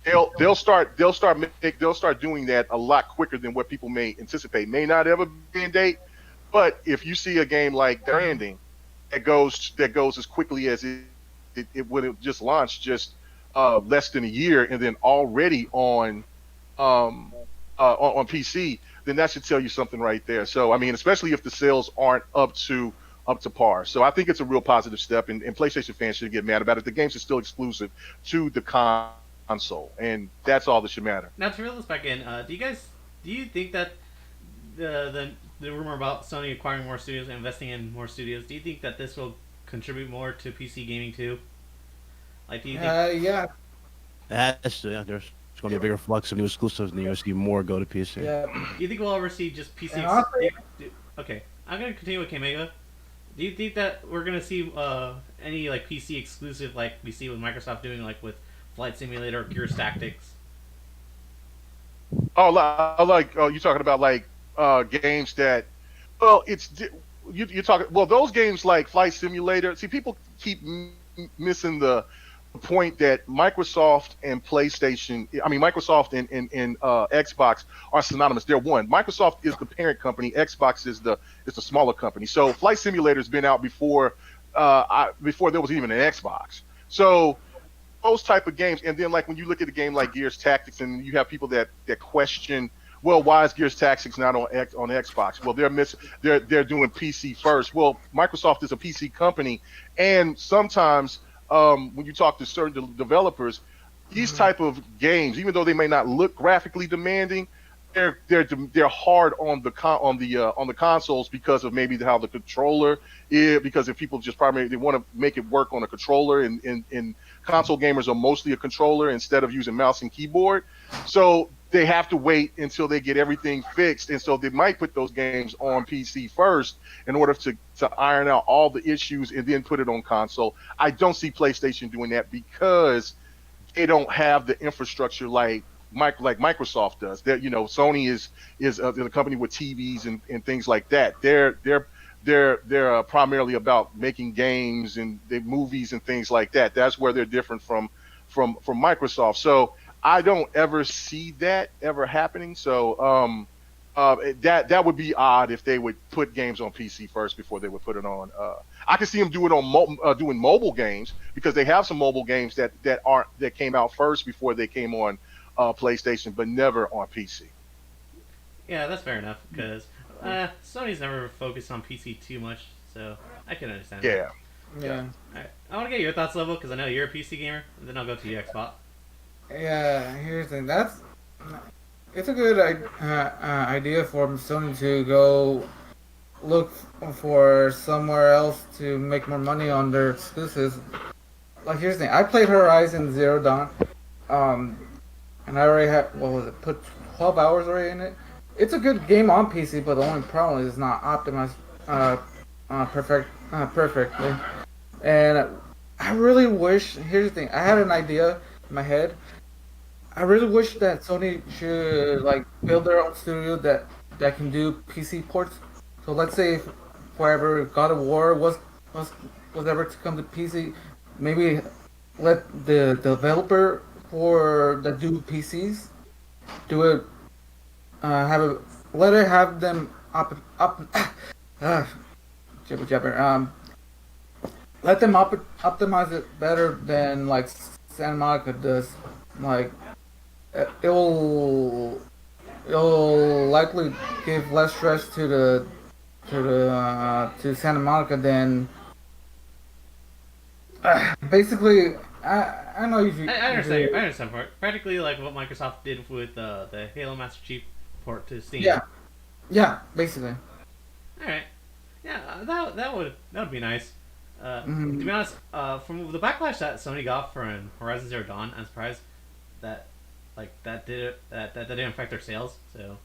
they'll start doing that a lot quicker than what people may anticipate. May not ever be in date, but if you see a game like Branding that goes as quickly as it would have just launched just less than a year, and then already on PC, then that should tell you something right there. So I mean, especially if the sales aren't up to par. So I think it's a real positive step, and PlayStation fans should get mad about it. The games are still exclusive to the console, and that's all that should matter. Now to reel this back in, do you think that the rumor about Sony acquiring more studios and investing in more studios, do you think that this will contribute more to PC gaming too? Like, do you think? Yeah. There's going to be a bigger flux of new exclusives, and you're going to see more go to PC. Yeah. Do you think we'll ever see just PC? Okay, I'm gonna continue with K-Mega. Do you think that we're gonna see any like PC exclusive like we see with Microsoft doing, like with Flight Simulator or Gears Tactics? Oh, you talking about like games that, well, you're talking, well, those games like Flight Simulator. See, people keep missing the point that Microsoft and Microsoft and Xbox are synonymous. They're one. Microsoft is the parent company. Xbox is the smaller company. So Flight Simulator has been out before there was even an Xbox. So those type of games, and then like when you look at a game like Gears Tactics, and you have people that question, well, why is Gears Tactics not on Xbox? Well, they're doing PC first. Well, Microsoft is a PC company, and sometimes when you talk to certain developers, these type of games, even though they may not look graphically demanding, they're hard on the consoles because of maybe how the controller is. Because if people just primarily they want to make it work on a controller, and console gamers are mostly a controller instead of using mouse and keyboard, so they have to wait until they get everything fixed, and so they might put those games on PC first in order to iron out all the issues and then put it on console. I don't see PlayStation doing that because they don't have the infrastructure like Microsoft does. That Sony is a company with TVs and things like that. They're primarily about making games and movies and things like that. That's where they're different from Microsoft. So I don't ever see that ever happening. So that would be odd if they would put games on PC first before they would put it on. I can see them do it on doing mobile games, because they have some mobile games that came out first before they came on PlayStation, but never on PC. Yeah, that's fair enough, because Sony's never focused on PC too much, so I can understand that. Yeah. Alright, I want to get your thoughts, Level, because I know you're a PC gamer, and then I'll go to you, Xbox. Yeah, here's the thing. It's a good idea for Sony to go look for somewhere else to make more money on their exclusives. Like here's the thing. I played Horizon Zero Dawn, um, and I already had what was it? Put 12 hours already in it. It's a good game on PC, but the only problem is it's not optimized perfectly. And I really wish. Here's the thing. I had an idea in my head. I really wish that Sony should like build their own studio that can do PC ports. So let's say if wherever God of War was was ever to come to PC, maybe let the developer for that do PCs do it. Have a let it have them up. Uh, jibber jabber. Let them optimize it better than like Santa Monica does. Like it'll likely give less stress to Santa Monica than basically. I know if you. I understand. I understand part. Practically like what Microsoft did with the Halo Master Chief port to Steam. Yeah, basically. All right. Yeah, that would be nice. To be honest, from the backlash that Sony got from Horizon Zero Dawn, I'm surprised that that didn't affect their sales. So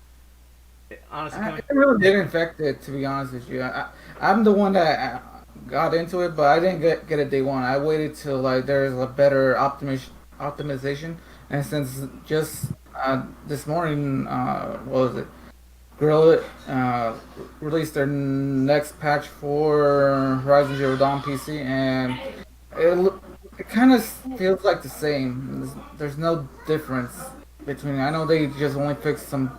honestly, it really didn't affect it. To be honest with you, I'm the one that got into it, but I didn't get it day one. I waited till like there's a better optimization, and since just this morning, what was it? Gorilla released their next patch for Horizon Zero Dawn PC, and it kind of feels like the same. There's no difference between. I know they just only fixed some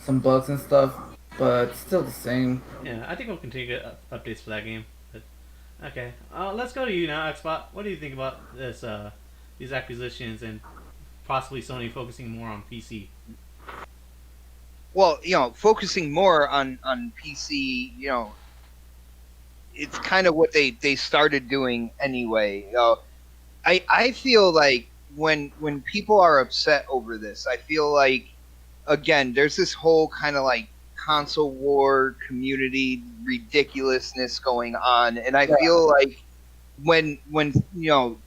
bugs and stuff, but it's still the same. yeah, I think we'll continue to get updates for that game. But okay, let's go to you now, Xbot. What do you think about this these acquisitions and possibly Sony focusing more on PC? Well, focusing more on PC, it's kind of what they started doing anyway. I feel like when people are upset over this, I feel like again there's this whole kind of like console war community ridiculousness going on, and I feel like when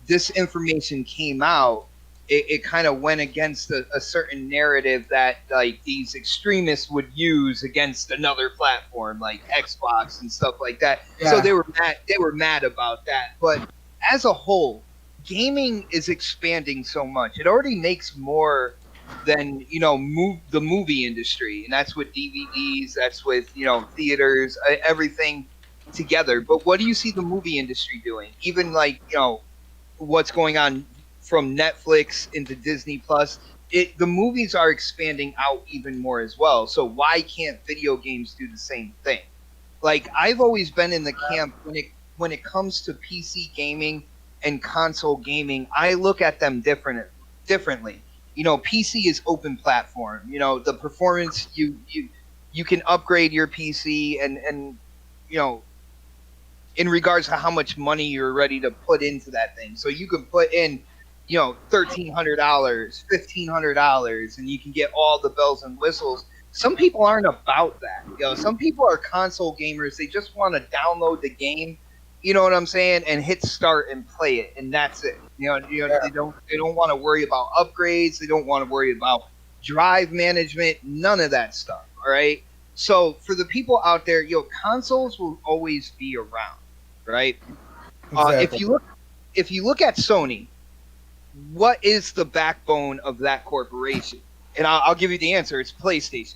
this information came out, it kind of went against a certain narrative that like these extremists would use against another platform like Xbox and stuff like that. Yeah. So they were mad about that. But as a whole, gaming is expanding so much. It already makes more than the movie industry, and that's with DVDs, that's with theaters, everything together. But what do you see the movie industry doing? Even like what's going on from Netflix into Disney Plus, the movies are expanding out even more as well. So why can't video games do the same thing? Like I've always been in the camp when it comes to PC gaming and console gaming, I look at them differently. PC is open platform. The performance you can upgrade your PC and in regards to how much money you're ready to put into that thing. So you can put in $1,300, $1,500, and you can get all the bells and whistles. Some people aren't about that. Some people are console gamers. They just want to download the game, you know what I'm saying, and hit start and play it, and that's it. Yeah. They don't want to worry about upgrades. They don't want to worry about drive management. None of that stuff. All right. So for the people out there, consoles will always be around, right? Exactly. If you look at Sony, what is the backbone of that corporation? And I'll give you the answer. It's PlayStation.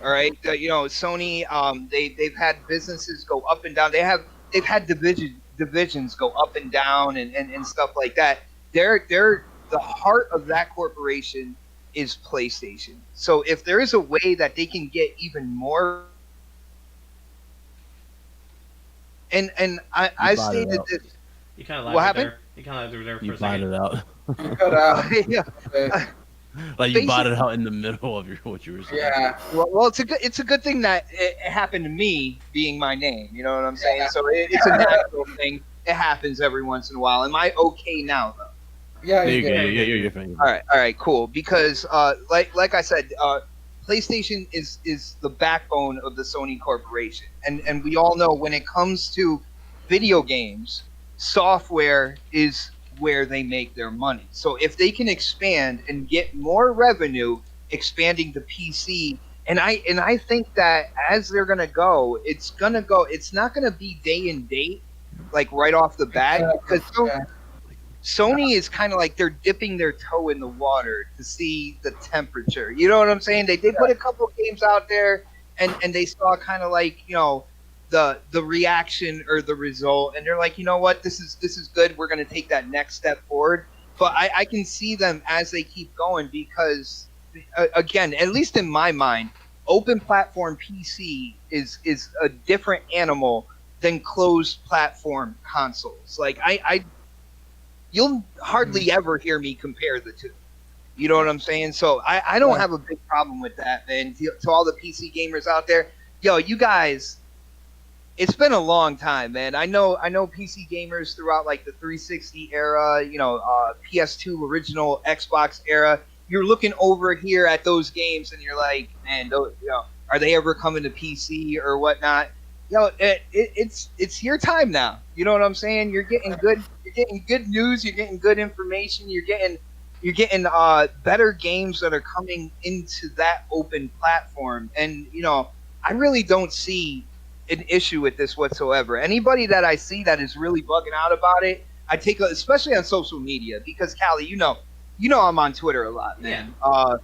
All right. Sony. They've had businesses go up and down. They've had divisions go up and down and stuff like that. They're the heart of that corporation is PlayStation. So if there is a way that they can get even more, and I stated this. You kind of What like happened? there. You kind of like there for You a bought second. it out. Cut out. Yeah. Like you bought it out in the middle of what you were saying. Yeah. Well, it's a good thing that it happened to me being my name. You know what I'm saying? Yeah. So it's a natural thing. It happens every once in a while. Am I okay now though? Yeah, There you you go. did. Yeah, you're fine. All right, cool. Because like I said, PlayStation is the backbone of the Sony Corporation, and we all know when it comes to video games, software is where they make their money. So if they can expand and get more revenue, expanding the PC, and I think that as they're gonna go, it's gonna go. It's not gonna be day and date, like right off the bat, because Yeah. Sony is kind of like they're dipping their toe in the water to see the temperature. You know what I'm saying? They put a couple of games out there, and they saw kind of like the reaction or the result, and they're like, you know what, this is good. We're gonna take that next step forward. But I can see them as they keep going because again, at least in my mind, open platform PC is a different animal than closed platform consoles. Like you'll hardly ever hear me compare the two. You know what I'm saying? So I don't have a big problem with that, man. To all the PC gamers out there, yo, you guys, it's been a long time, man. I know PC gamers throughout like the 360 era, PS2 original Xbox era. You're looking over here at those games and you're like, man, are they ever coming to PC or whatnot? It's your time now. You know what I'm saying? You're getting good news, you're getting good information, you're getting better games that are coming into that open platform. And I really don't see an issue with this whatsoever. Anybody that I see that is really bugging out about it, I take especially on social media, because Callie, I'm on Twitter a lot, man. Live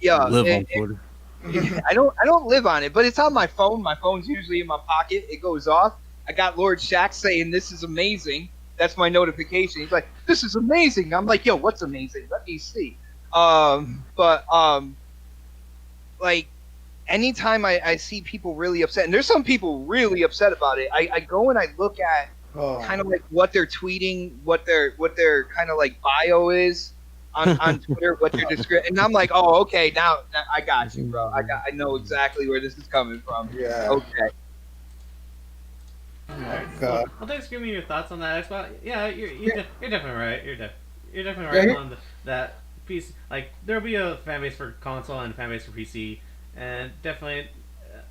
on Twitter. I don't live on it, but it's on my phone. My phone's usually in my pocket. It goes off. I got Lord Shack saying this is amazing. That's my notification. He's like, this is amazing. I'm like, yo, what's amazing? Let me see. Like anytime I see people really upset, and there's some people really upset about it, I go and I look at kind of like what they're tweeting, what their kind of like bio is on Twitter, what their description, and I'm like, oh, okay, now I got you, bro. I know exactly where this is coming from. Yeah. Okay. Alright. Well, thanks for giving me your thoughts on that Xbox. Yeah, you're definitely right. You're definitely right on that piece. Like, there'll be a fan base for console and a fan base for PC, and definitely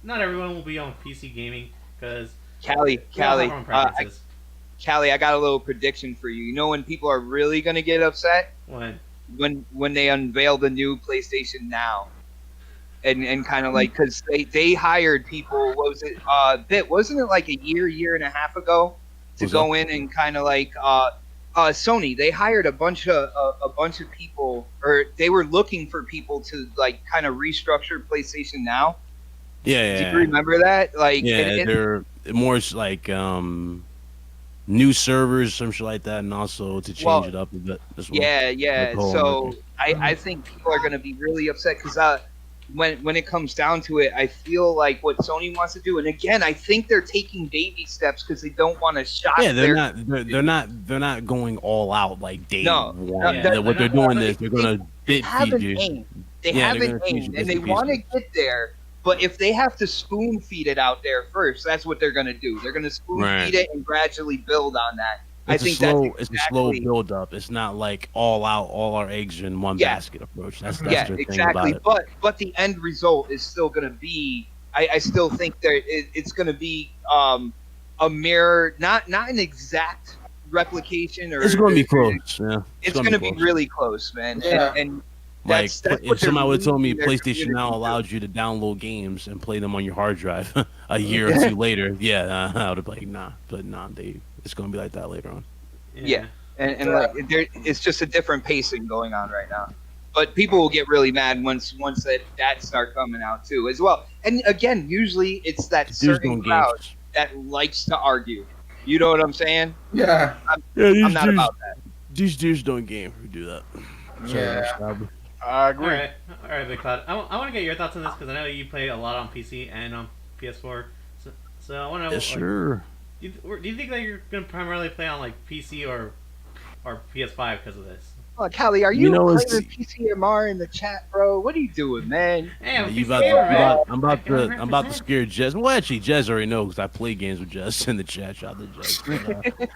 not everyone will be on PC gaming because Callie, preferences. Callie, I got a little prediction for you. You know when people are really gonna get upset? When they unveil the new PlayStation Now. And kind of like, because they hired people, what was it, wasn't it like a year and a half ago to go in and kind of like, Sony, they hired a bunch of people, or they were looking for people to like kind of restructure PlayStation Now. Yeah. Do you remember that? Like, yeah, they're more like new servers, some shit like that, and also to change it up a bit as well. Yeah. So I think people are going to be really upset because when it comes down to it, I feel like what Sony wants to do, and again, I think they're taking baby steps because they don't want to shock. Yeah, they're not going all out like day one. What they're doing is they're going to bit feed you. They have an aim, and they want to get there. But if they have to spoon feed it out there first, that's what they're going to do. They're going to spoon feed it and gradually build on that. It's a slow build up. It's not like all out, all our eggs in one basket approach. That's their thing about it. But the end result is still going to be. I still think it's going to be a mirror, not an exact replication. It's going to be close. Yeah, it's going to be really close, man. Yeah. And like, if somebody would have told me PlayStation Now allowed you to download games and play them on your hard drive a year or two later, I would have been like, nah. But nah, it's going to be like that later on. Yeah. And like, it's just a different pacing going on right now. But people will get really mad once that start coming out too as well. And again, usually it's that certain crowd that likes to argue. You know what I'm saying? Yeah. I'm not about that. These dudes don't game who do that. I agree. All right, Big Cloud. I want to get your thoughts on this because I know you play a lot on PC and on PS4. So I want to. Yes, sure. Do you think that you're gonna primarily play on like PC or PS5 because of this? Oh, Callie, are you playing PCMR in the chat, bro? What are you doing, man? Hey, I'm about to scare Jez. Well, actually, Jez already knows because I play games with Jez in the chat. Shout out to Jez.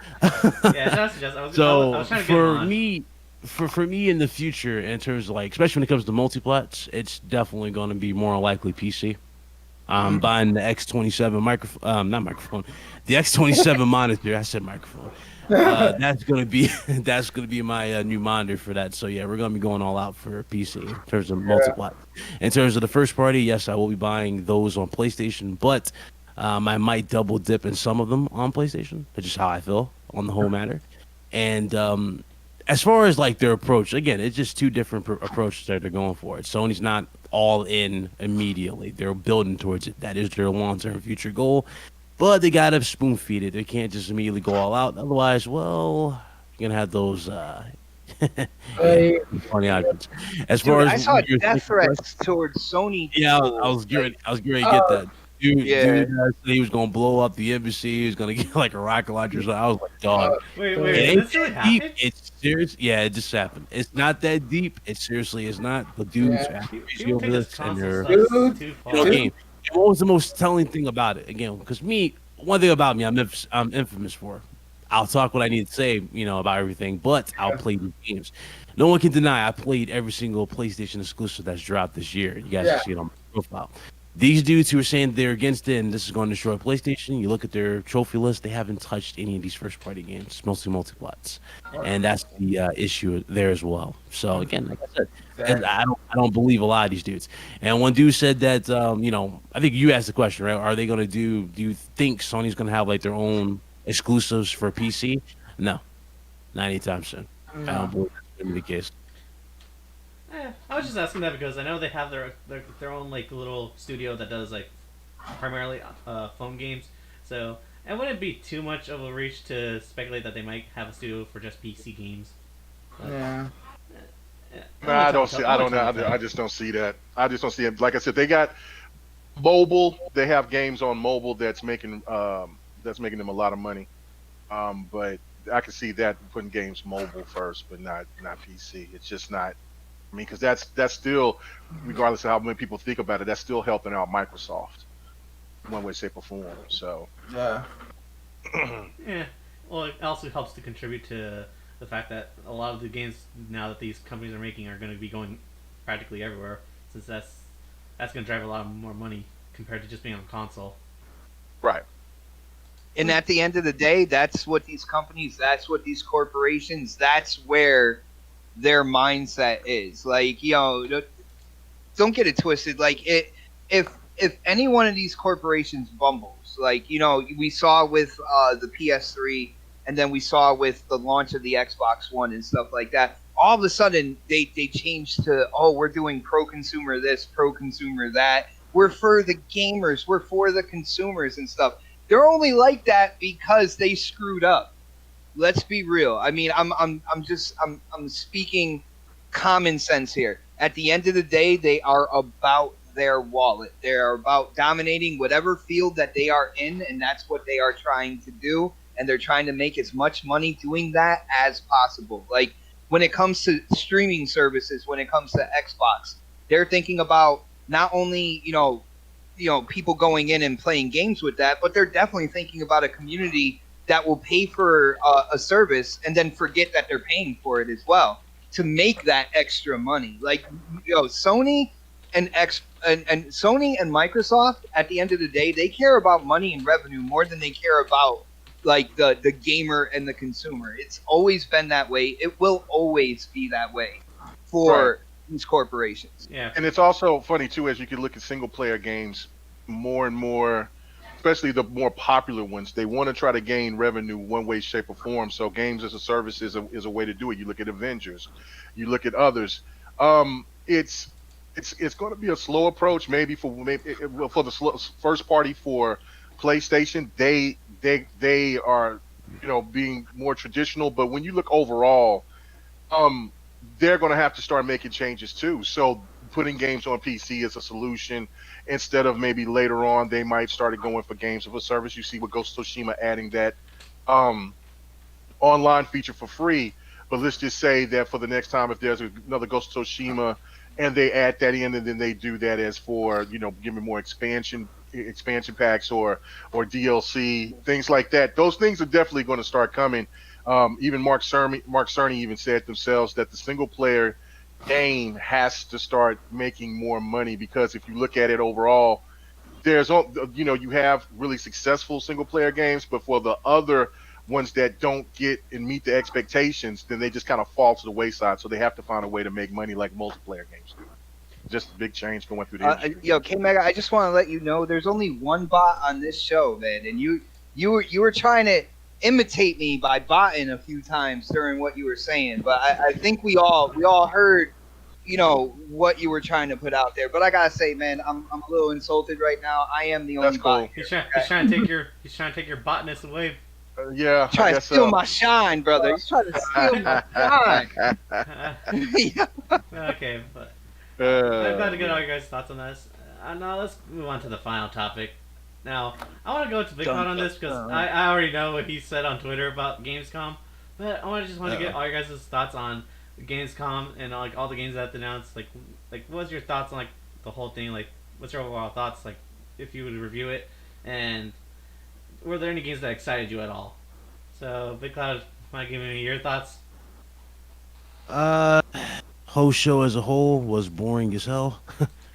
Yeah, that's Jez. I was trying to get for him on. me, for me in the future, in terms of like, especially when it comes to multiplats, it's definitely going to be more likely PC. I'm buying the X27 microphone, not microphone, the X27 monitor. I said microphone. That's gonna be that's gonna be my new monitor for that. So yeah, we're gonna be going all out for PC in terms of multiplat. In terms of the first party, yes, I will be buying those on PlayStation, but I might double dip in some of them on PlayStation. That's just how I feel on the whole matter. And as far as like their approach, again, it's just two different approaches that they're going for. Sony's not all in immediately; they're building towards it. That is their long-term future goal. But they gotta spoon feed it. They can't just immediately go all out. Otherwise, well, you're gonna have those yeah, funny options. As Dude, far as I saw your death second question, threats towards Sony yeah, people. I was getting to get that. Yeah. Dude said he was gonna blow up the embassy. He was gonna get like a rocket launcher. So I was like, dog, Wait, it did ain't this really that deep. happen? It's serious. Yeah, it just happened. It's not that deep. It seriously is not. The dudes are crazy People over take this this, and console they're stuff too you far. know, game. And what was the most telling thing about it? Again, because me, one thing about me, I'm infamous for. I'll talk what I need to say, about everything, but I'll play the games. No one can deny I played every single PlayStation exclusive that's dropped this year. You guys can see it on my profile. These dudes who are saying they're against it and this is going to destroy PlayStation, you look at their trophy list, they haven't touched any of these first party games, mostly multiplats. And that's the issue there as well. So again, like I said, I don't believe a lot of these dudes. And one dude said that I think you asked the question, right? Are they going to do you think Sony's going to have like their own exclusives for PC? No, not anytime soon. I don't believe that's going to be the case. I was just asking that because I know they have their own like little studio that does like primarily phone games. So it wouldn't be too much of a reach to speculate that they might have a studio for just PC games. Yeah. Nah, I don't see. I don't know. I just don't see that. I just don't see it. Like I said, they got mobile. They have games on mobile that's making them a lot of money. But I can see that putting games mobile first, but not PC. It's just not. I mean, because that's still, regardless of how many people think about it, that's still helping out Microsoft, one way, shape, or form. So. Yeah. Yeah. Well, it also helps to contribute to the fact that a lot of the games now that these companies are making are going to be going practically everywhere, since that's going to drive a lot more money compared to just being on console. Right. And at the end of the day, that's what these companies, that's what these corporations, that's where their mindset is. Like, don't get it twisted. Like, if any one of these corporations bumbles, like, we saw with the PS3, and then we saw with the launch of the Xbox One and stuff like that, all of a sudden they changed to, oh, we're doing pro-consumer this, pro-consumer that. We're for the gamers. We're for the consumers and stuff. They're only like that because they screwed up. Let's be real. I mean, I'm speaking common sense here. At the end of the day, they are about their wallet. They are about dominating whatever field that they are in, and that's what they are trying to do. And they're trying to make as much money doing that as possible. Like, when it comes to streaming services, when it comes to Xbox, they're thinking about not only people going in and playing games with that, but they're definitely thinking about a community that will pay for a service and then forget that they're paying for it as well to make that extra money. Like, Sony and Sony and Microsoft, at the end of the day, they care about money and revenue more than they care about like the gamer and the consumer. It's always been that way. It will always be that way for these corporations. Yeah. And it's also funny too, as you can look at single player games more and more, especially the more popular ones, they want to try to gain revenue one way, shape, or form. So games as a service is a way to do it. You look at Avengers, you look at others. It's going to be a slow approach, maybe for the first party for PlayStation. They are being more traditional, but when you look overall, they're going to have to start making changes too. So putting games on PC is a solution instead of maybe later on they might start going for games of a service. You see with Ghost of Tsushima adding that online feature for free. But let's just say that for the next time, if there's another Ghost of Tsushima and they add that in, and then they do that as for giving more expansion packs or DLC, things like that. Those things are definitely going to start coming. Even Mark Cerny even said themselves that the single player game has to start making more money, because if you look at it overall, you have really successful single player games, but for the other ones that don't get and meet the expectations, then they just kind of fall to the wayside. So they have to find a way to make money like multiplayer games do. Just a big change going through the industry. Yo, K Mega, I just want to let you know there's only one bot on this show, man, and you were trying to imitate me by botting a few times during what you were saying, but I think we all heard, what you were trying to put out there. But I gotta say, man, I'm a little insulted right now. I am the only That's cool. bot. He's trying to take your botness away. Yeah, He's trying I to guess steal so. my shine, brother. He's trying to steal my shine. Yeah. Okay, but I'm glad to get all your guys' thoughts on this. Now let's move on to the final topic. Now, I want to go to Big Cloud on this because I already know what he said on Twitter about Gamescom, but I just want to get all your guys' thoughts on Gamescom and like all the games that announced. Like what's your thoughts on like the whole thing? Like, what's your overall thoughts? Like, if you would review it, and were there any games that excited you at all? So, Big Cloud, mind giving me your thoughts? Whole show as a whole was boring as hell.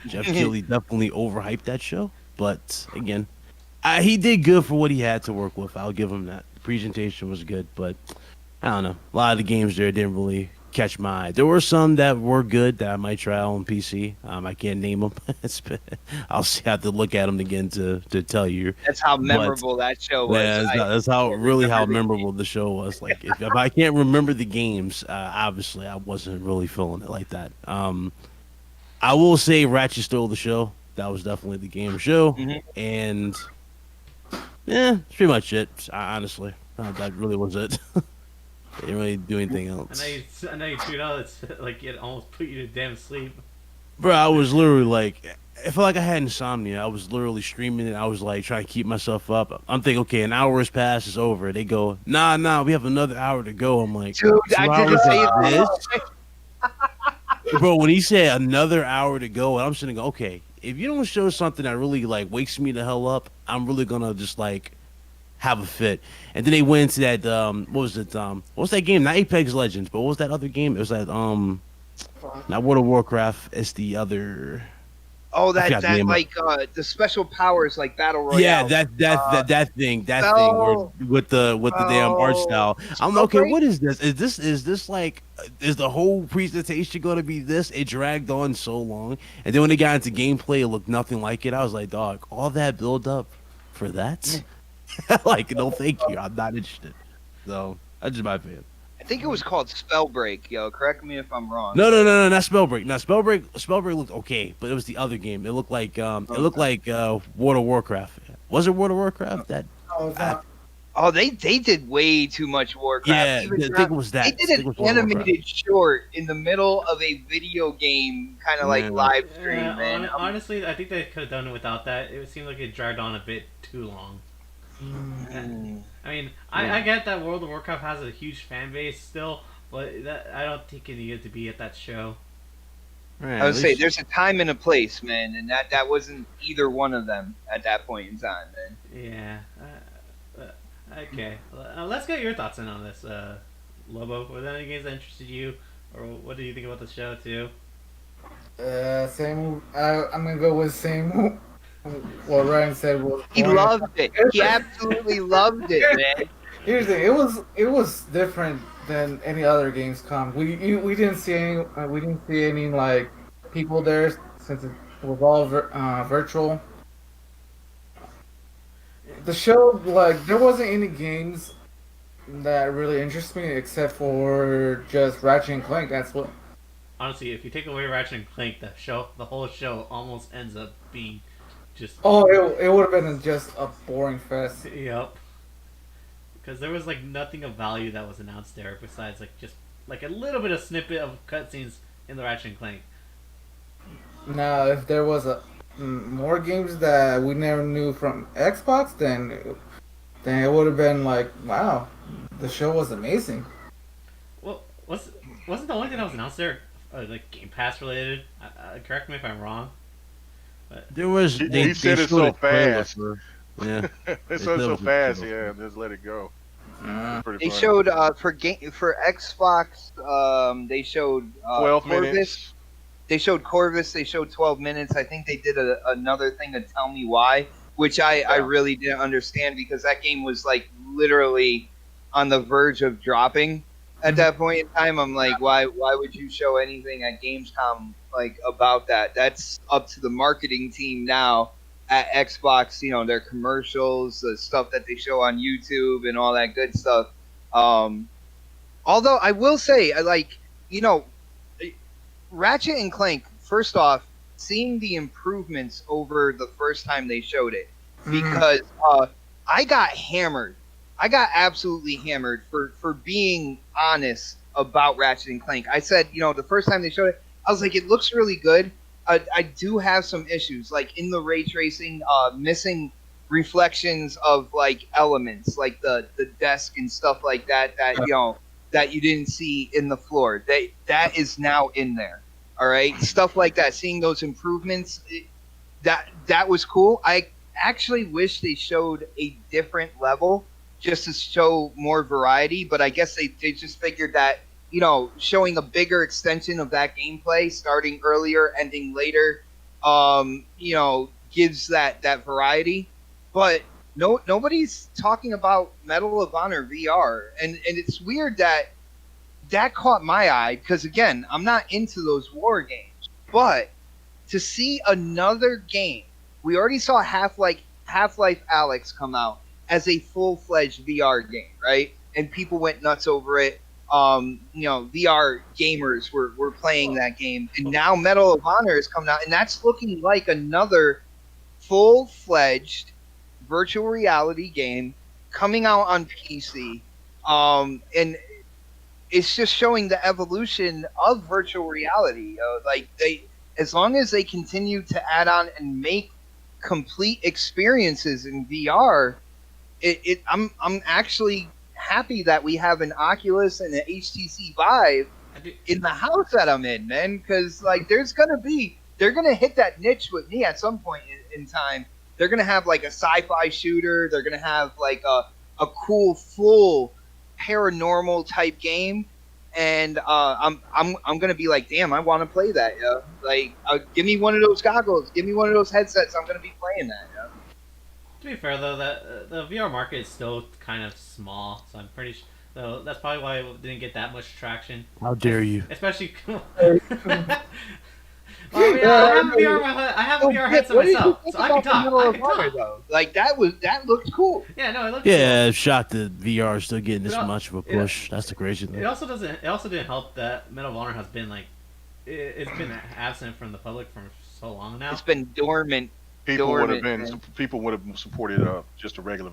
Jeff Keighley definitely overhyped that show, but again, he did good for what he had to work with. I'll give him that. The presentation was good, but I don't know. A lot of the games there didn't really catch my eye. There were some that were good that I might try on PC. I can't name them. I'll have to look at them again to tell you. That's how memorable that show was. Yeah, that's how memorable the show was. Like if I can't remember the games, obviously I wasn't really feeling it like that. I will say Ratchet stole the show. That was definitely the game show, and yeah, that's pretty much it. Honestly, that really was it. They didn't really do anything else. I know you tweet out it's like it almost put you to damn sleep. Bro, I was literally like, I felt like I had insomnia. I was literally streaming it. I was like trying to keep myself up. I'm thinking, okay, an hour has passed, it's over. They go, nah, we have another hour to go. I'm like, Dude, I didn't say this. Bro, when he said another hour to go, and I'm sitting there, okay, if you don't show something that really like wakes me the hell up, I'm really gonna just like have a fit. And then they went into that what was it? What's that game? Not Apex Legends, but what was that other game? It was that not World of Warcraft. It's the other. Oh, that like the special powers like battle royale. Yeah, that thing where, with the damn art style. I'm like, okay, what is this? Is this like is the whole presentation going to be this? It dragged on so long, and then when they got into gameplay, it looked nothing like it. I was like, dog, all that build up for that? Like, no, thank you. I'm not interested. So that's just my opinion. I think it was called Spellbreak, yo. Correct me if I'm wrong. No, not Spellbreak. No, Spellbreak looked okay, but it was the other game. It looked like World of Warcraft. Was it World of Warcraft? They did way too much Warcraft. Yeah, I think it was that. They did an animated short in the middle of a video game, kind of like live stream. Man. Honestly, I think they could have done it without that. It seemed like it dragged on a bit too long. I mean, I get that World of Warcraft has a huge fan base still, but I don't think it needed to be at that show. Right, I would say there's a time and a place, man, and that wasn't either one of them at that point in time, man. Yeah. Okay. Let's get your thoughts in on this, Lobo. Were there any games that interested you, or what do you think about the show too? Same. I'm gonna go with same. What Ryan said was he loved it. He absolutely loved it, man. Here's the thing. It was different than any other Gamescom. We didn't see any like people there since it was all virtual. The show, like, there wasn't any games that really interest me except for just Ratchet and Clank. That's what. Honestly, if you take away Ratchet and Clank, the whole show almost ends up being just. Oh, it would have been just a boring fest. Yep. Because there was like nothing of value that was announced there besides like just like a little bit of snippet of cutscenes in the Ratchet and Clank. Now, if there was more games that we never knew from Xbox, then it would have been like, wow, the show was amazing. Well, wasn't the only thing that was announced there like Game Pass related? Correct me if I'm wrong. But there was. He said it so fast. Yeah, they said it so fast. Yeah, just let it go. It's pretty They funny. showed for Xbox. They showed 12 Corvus. minutes. They showed Corvus. They showed 12 minutes. I think they did another thing to Tell Me Why, which I Yeah. really didn't understand because that game was like literally on the verge of dropping at that point in time. I'm like, why would you show anything at Gamescom like about that? That's up to the marketing team now at Xbox. You know, their commercials, the stuff that they show on YouTube, and all that good stuff. Although I will say, I like, you know, Ratchet and Clank, first off, seeing the improvements over the first time they showed it, because I got hammered. I got absolutely hammered for being honest about Ratchet and Clank. I said, you know, the first time they showed it, I was like, it looks really good. I do have some issues, like in the ray tracing, missing reflections of like elements, like the desk and stuff like that. That you know that you didn't see in the floor. That is now in there. All right, stuff like that. Seeing those improvements, that was cool. I actually wish they showed a different level just to show more variety. But I guess they just figured that, you know, showing a bigger extension of that gameplay, starting earlier, ending later, you know, gives that variety. But nobody's talking about Medal of Honor VR, and it's weird that caught my eye because again, I'm not into those war games, but to see another game, we already saw Half-Life Alex come out as a full-fledged VR game, right? And people went nuts over it. You know, VR gamers were playing that game, and now Medal of Honor is coming out, and that's looking like another full-fledged virtual reality game coming out on PC. And it's just showing the evolution of virtual reality. Like as long as they continue to add on and make complete experiences in VR, I'm actually happy that we have an Oculus and an HTC Vive in the house that I'm in, man. Because like they're gonna hit that niche with me at some point in time. They're gonna have like a sci-fi shooter. They're gonna have like a cool full paranormal type game, and I'm gonna be like, damn, I want to play that. Yeah, like give me one of those goggles, give me one of those headsets. I'm gonna be playing that. Yeah. To be fair though, that the VR market is still kind of small, so I'm pretty sure. So that's probably why it didn't get that much traction. How dare you? Especially. Well, I mean, I have a VR headset myself, so I can talk. I can talk. Though? Like that looked cool. Yeah, no, it looked Yeah, shocked that VR is still getting this much of a push. Yeah. That's the crazy thing. It also didn't help that Medal of Honor has been like, it's been absent from the public for so long now. It's been dormant. People would have supported just a regular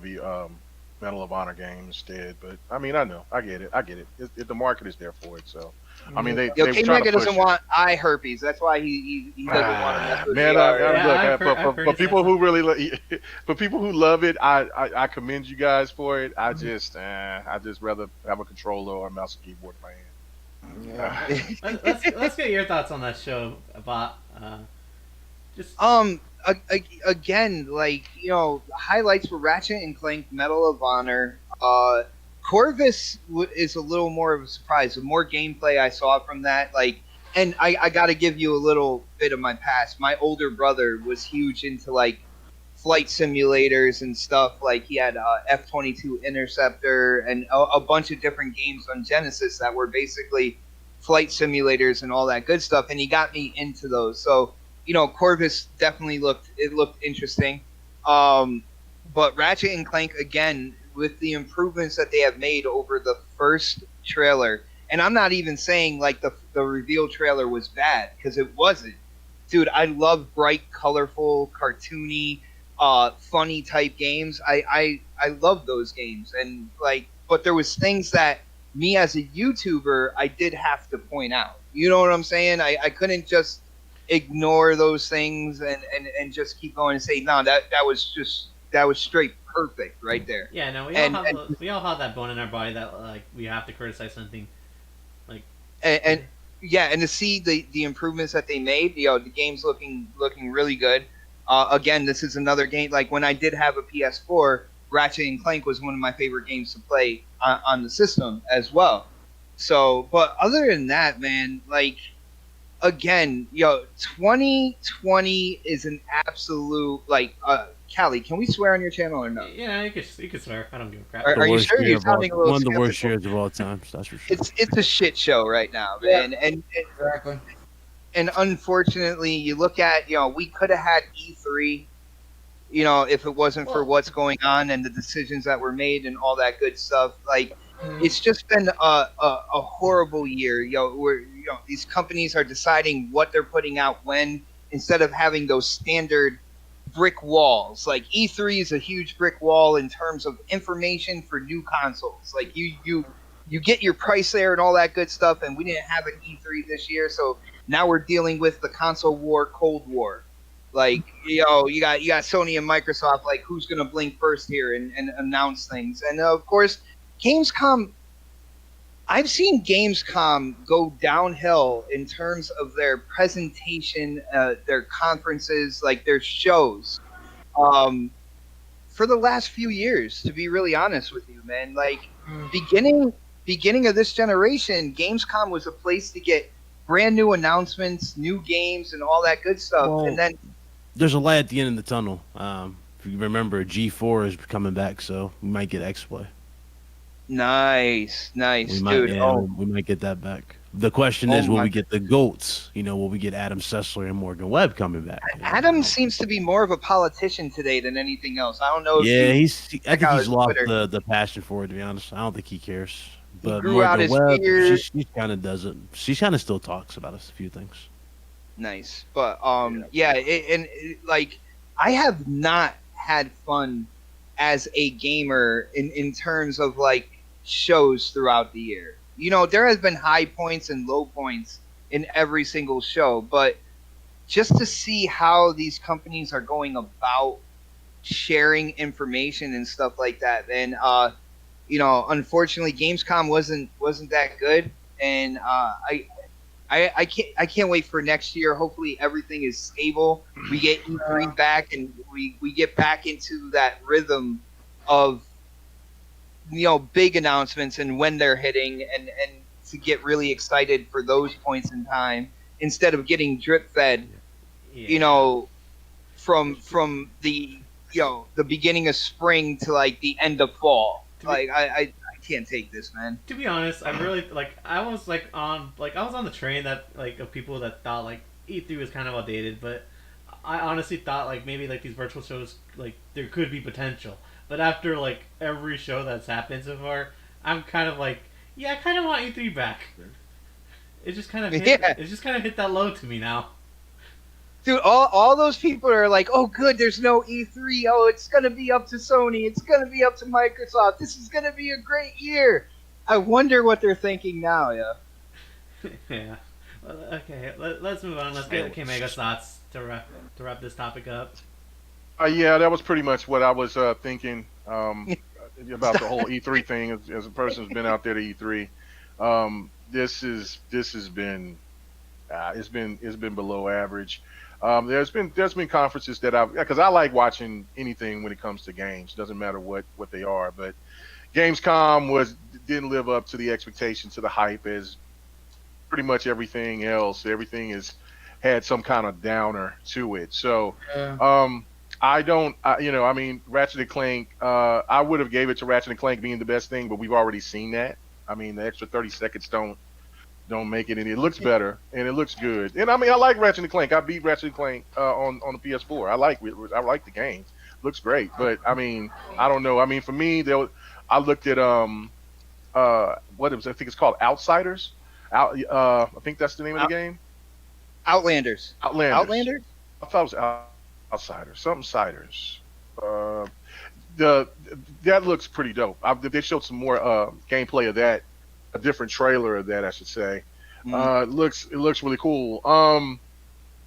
Medal of Honor game instead. But I mean, I get it. The market is there for it, so. I mean, they K try Mega to push doesn't want eye herpes. That's why he doesn't want to mess with man, VR. for people who really for people who love it, I commend you guys for it. I just rather have a controller or a mouse and keyboard in my hand. Yeah. Let's get your thoughts on that show about just again, like, you know, highlights for Ratchet and Clank, Medal of Honor. Corvus is a little more of a surprise. The more gameplay I saw from that, like, and I got to give you a little bit of my past. My older brother was huge into like flight simulators and stuff. Like he had F-22 Interceptor and a bunch of different games on Genesis that were basically flight simulators and all that good stuff. And he got me into those. So, you know, Corvus definitely looked interesting. But Ratchet and Clank, again, with the improvements that they have made over the first trailer, and I'm not even saying like the reveal trailer was bad, because it wasn't. Dude, I love bright, colorful, cartoony, funny type games. I love those games, and like, but there was things that me as a YouTuber I did have to point out. You know what I'm saying? I couldn't just ignore those things and just keep going and say, no, that was straight perfect right there. Yeah, no, we all have that bone in our body that like we have to criticize something, like and yeah, and to see the improvements that they made, you know, the game's looking really good. Again, this is another game. Like when I did have a PS4, Ratchet and Clank was one of my favorite games to play on the system as well. So, but other than that, man, like again, 2020 is an absolute like. Callie, can we swear on your channel or no? Yeah, you could swear. I don't give a crap. Are you worst sure? year You're of all- sounding a little one of the worst skeptical. years of all time. That's for sure. It's a shit show right now, Yeah. man. Exactly. And unfortunately, you look at we could have had E3, if it wasn't for what's going on and the decisions that were made and all that good stuff. Like, it's just been a horrible year. Where these companies are deciding what they're putting out when, instead of having those standard brick walls. Like E3 is a huge brick wall in terms of information for new consoles. Like you get your price there and all that good stuff, and we didn't have an E3 this year, so now we're dealing with the console war, Cold War. Like you got Sony and Microsoft, like who's gonna blink first here and announce things. And of course, Gamescom. I've seen Gamescom go downhill in terms of their presentation, their conferences, like their shows, for the last few years. To be really honest with you, man, like beginning of this generation, Gamescom was a place to get brand new announcements, new games, and all that good stuff. Well, and then there's a light at the end of the tunnel. If you remember, G4 is coming back, so we might get X-Play. nice, We might, dude. yeah, we might get that back. The question is, will we get the GOATs? Will we get Adam Sessler and Morgan Webb coming back? Adam seems to be more of a politician today than anything else. I don't know. Yeah, if I think he's lost Twitter. the passion for it, to be honest. I don't think he cares. But grew out his Webb, beard. she kind of does it. She kind of still talks about a few things. Nice, but like I have not had fun as a gamer in terms of like shows throughout the year. There has been high points and low points in every single show, but just to see how these companies are going about sharing information and stuff like that, and unfortunately, Gamescom wasn't that good, and I can't wait for next year. Hopefully everything is stable. We get E3 back, and we get back into that rhythm of big announcements and when they're hitting, and to get really excited for those points in time instead of getting drip fed, from the the beginning of spring to like the end of fall. Like I can't take this, man. To be honest, I really I was on the train that of people that thought like E3 was kind of outdated, but I honestly thought like maybe like these virtual shows like there could be potential. But after like every show that's happened so far, I'm kind of like, yeah, I kind of want E3 back. It just kind of hit that low to me now. Dude, all those people are like, oh, good, there's no E3. Oh, it's going to be up to Sony. It's going to be up to Microsoft. This is going to be a great year. I wonder what they're thinking now, yeah. Yeah. Well, okay, let's move on. Let's get K-Mega's thoughts to wrap this topic up. Yeah, that was pretty much what I was thinking about the whole E3 thing. As a person who's been out there to E3, this has been it's been below average. There's been conferences that because I like watching anything when it comes to games. Doesn't matter what they are, but Gamescom didn't live up to the expectations, to the hype, as pretty much everything else. Everything has had some kind of downer to it. So. Yeah. I mean, Ratchet and Clank, I would have gave it to Ratchet and Clank being the best thing, but we've already seen that. I mean, the extra 30 seconds don't make it, and it looks better and it looks good. And I mean, I like Ratchet and Clank. I beat Ratchet and Clank on the PS4. I like the game. Looks great, but I mean, I don't know. I mean, for me, I looked at what it was. I think it's called Outsiders. I think that's the name of the game. Outlanders. Outlanders. I thought it was Outsiders, something Siders. That looks pretty dope. They showed some more gameplay of that, a different trailer of that, I should say. It looks really cool.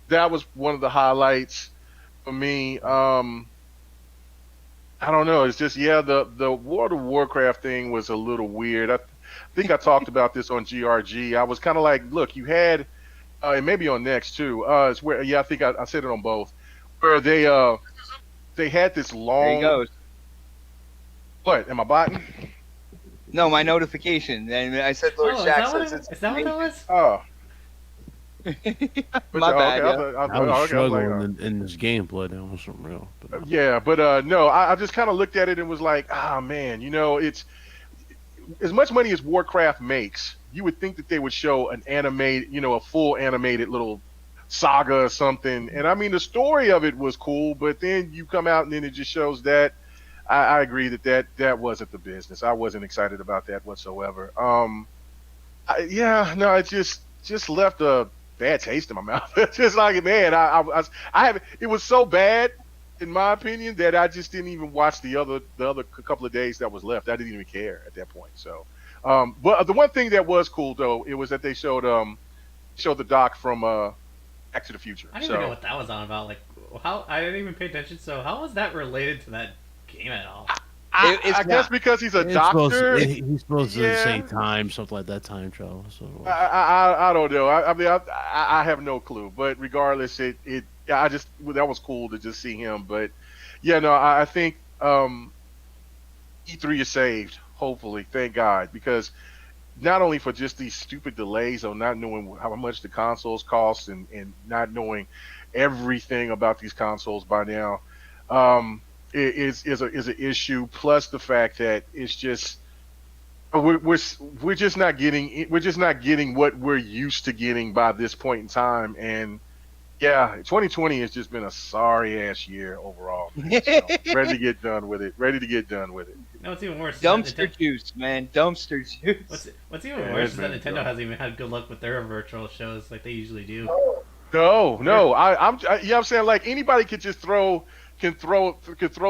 That was one of the highlights for me. I don't know. It's just the World of Warcraft thing was a little weird. I think I talked about this on GRG. I was kind of like, look, you had, and maybe on Next too. It's where I think I said it on both. Where they had this long. There he goes. What? Am I botting? No, my notification. And I said Lord Oh, Shack says it's is that what that was? Oh, my bad. okay. Yeah. I was Okay, struggling in this gameplay. That was something real. But, yeah, but no, I just kind of looked at it and was like, ah, man, it's as much money as Warcraft makes. You would think that they would show an animated, a full animated little saga or something. And I mean, the story of it was cool, but then you come out and then it just shows that. I agree that wasn't the business. I wasn't excited about that whatsoever. Yeah, no, it just left a bad taste in my mouth. It's just like, man, I haven't. It was so bad, in my opinion, that I just didn't even watch the other couple of days that was left. I didn't even care at that point. So, but the one thing that was cool though, it was that they showed the doc from Back to the Future. I didn't even know what that was on about. Like, how I didn't even pay attention. So how was that related to that game at all? I guess because he's a He's doctor. He's supposed to Yeah. say time, something like that, time travel. So I don't know. I mean, I have no clue. But regardless, that was cool to just see him. But yeah, no, I think E3 is saved. Hopefully, thank God, because not only for just these stupid delays on not knowing how much the consoles cost and not knowing everything about these consoles by now, is an issue. Plus the fact that it's just we're just not getting what we're used to getting by this point in time. And yeah, 2020 has just been a sorry ass year overall. Man. So, ready to get done with it. No, it's even worse. Dumpster juice, man. Dumpster juice. What's even Yeah, worse it's is that been Nintendo dumb. hasn't even had good luck with their virtual shows like they usually do. No, you know what I'm saying? Like anybody can throw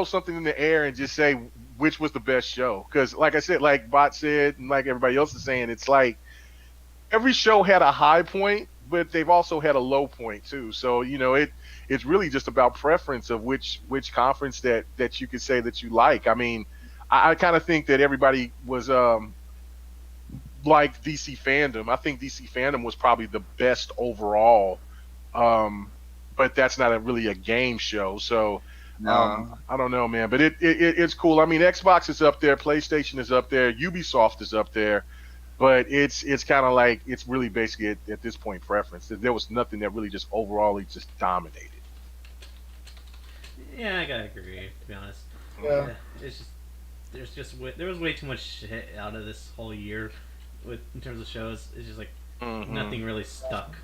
something in the air and just say which was the best show. Because like I said, like Bot said, and like everybody else is saying, it's like every show had a high point, but they've also had a low point too. So it's really just about preference of which conference that you could say that you like. I mean, I kind of think that everybody was like DC fandom. I think DC fandom was probably the best overall. But that's not really a game show. So No. I don't know, man. But it's cool. I mean, Xbox is up there, PlayStation is up there, Ubisoft is up there. But it's kind of like it's really basically at this point preference. There was nothing that really just overall just dominated. Yeah, I gotta agree. To be honest, Yeah. it's just there was way too much shit out of this whole year, in terms of shows. It's just like nothing really stuck.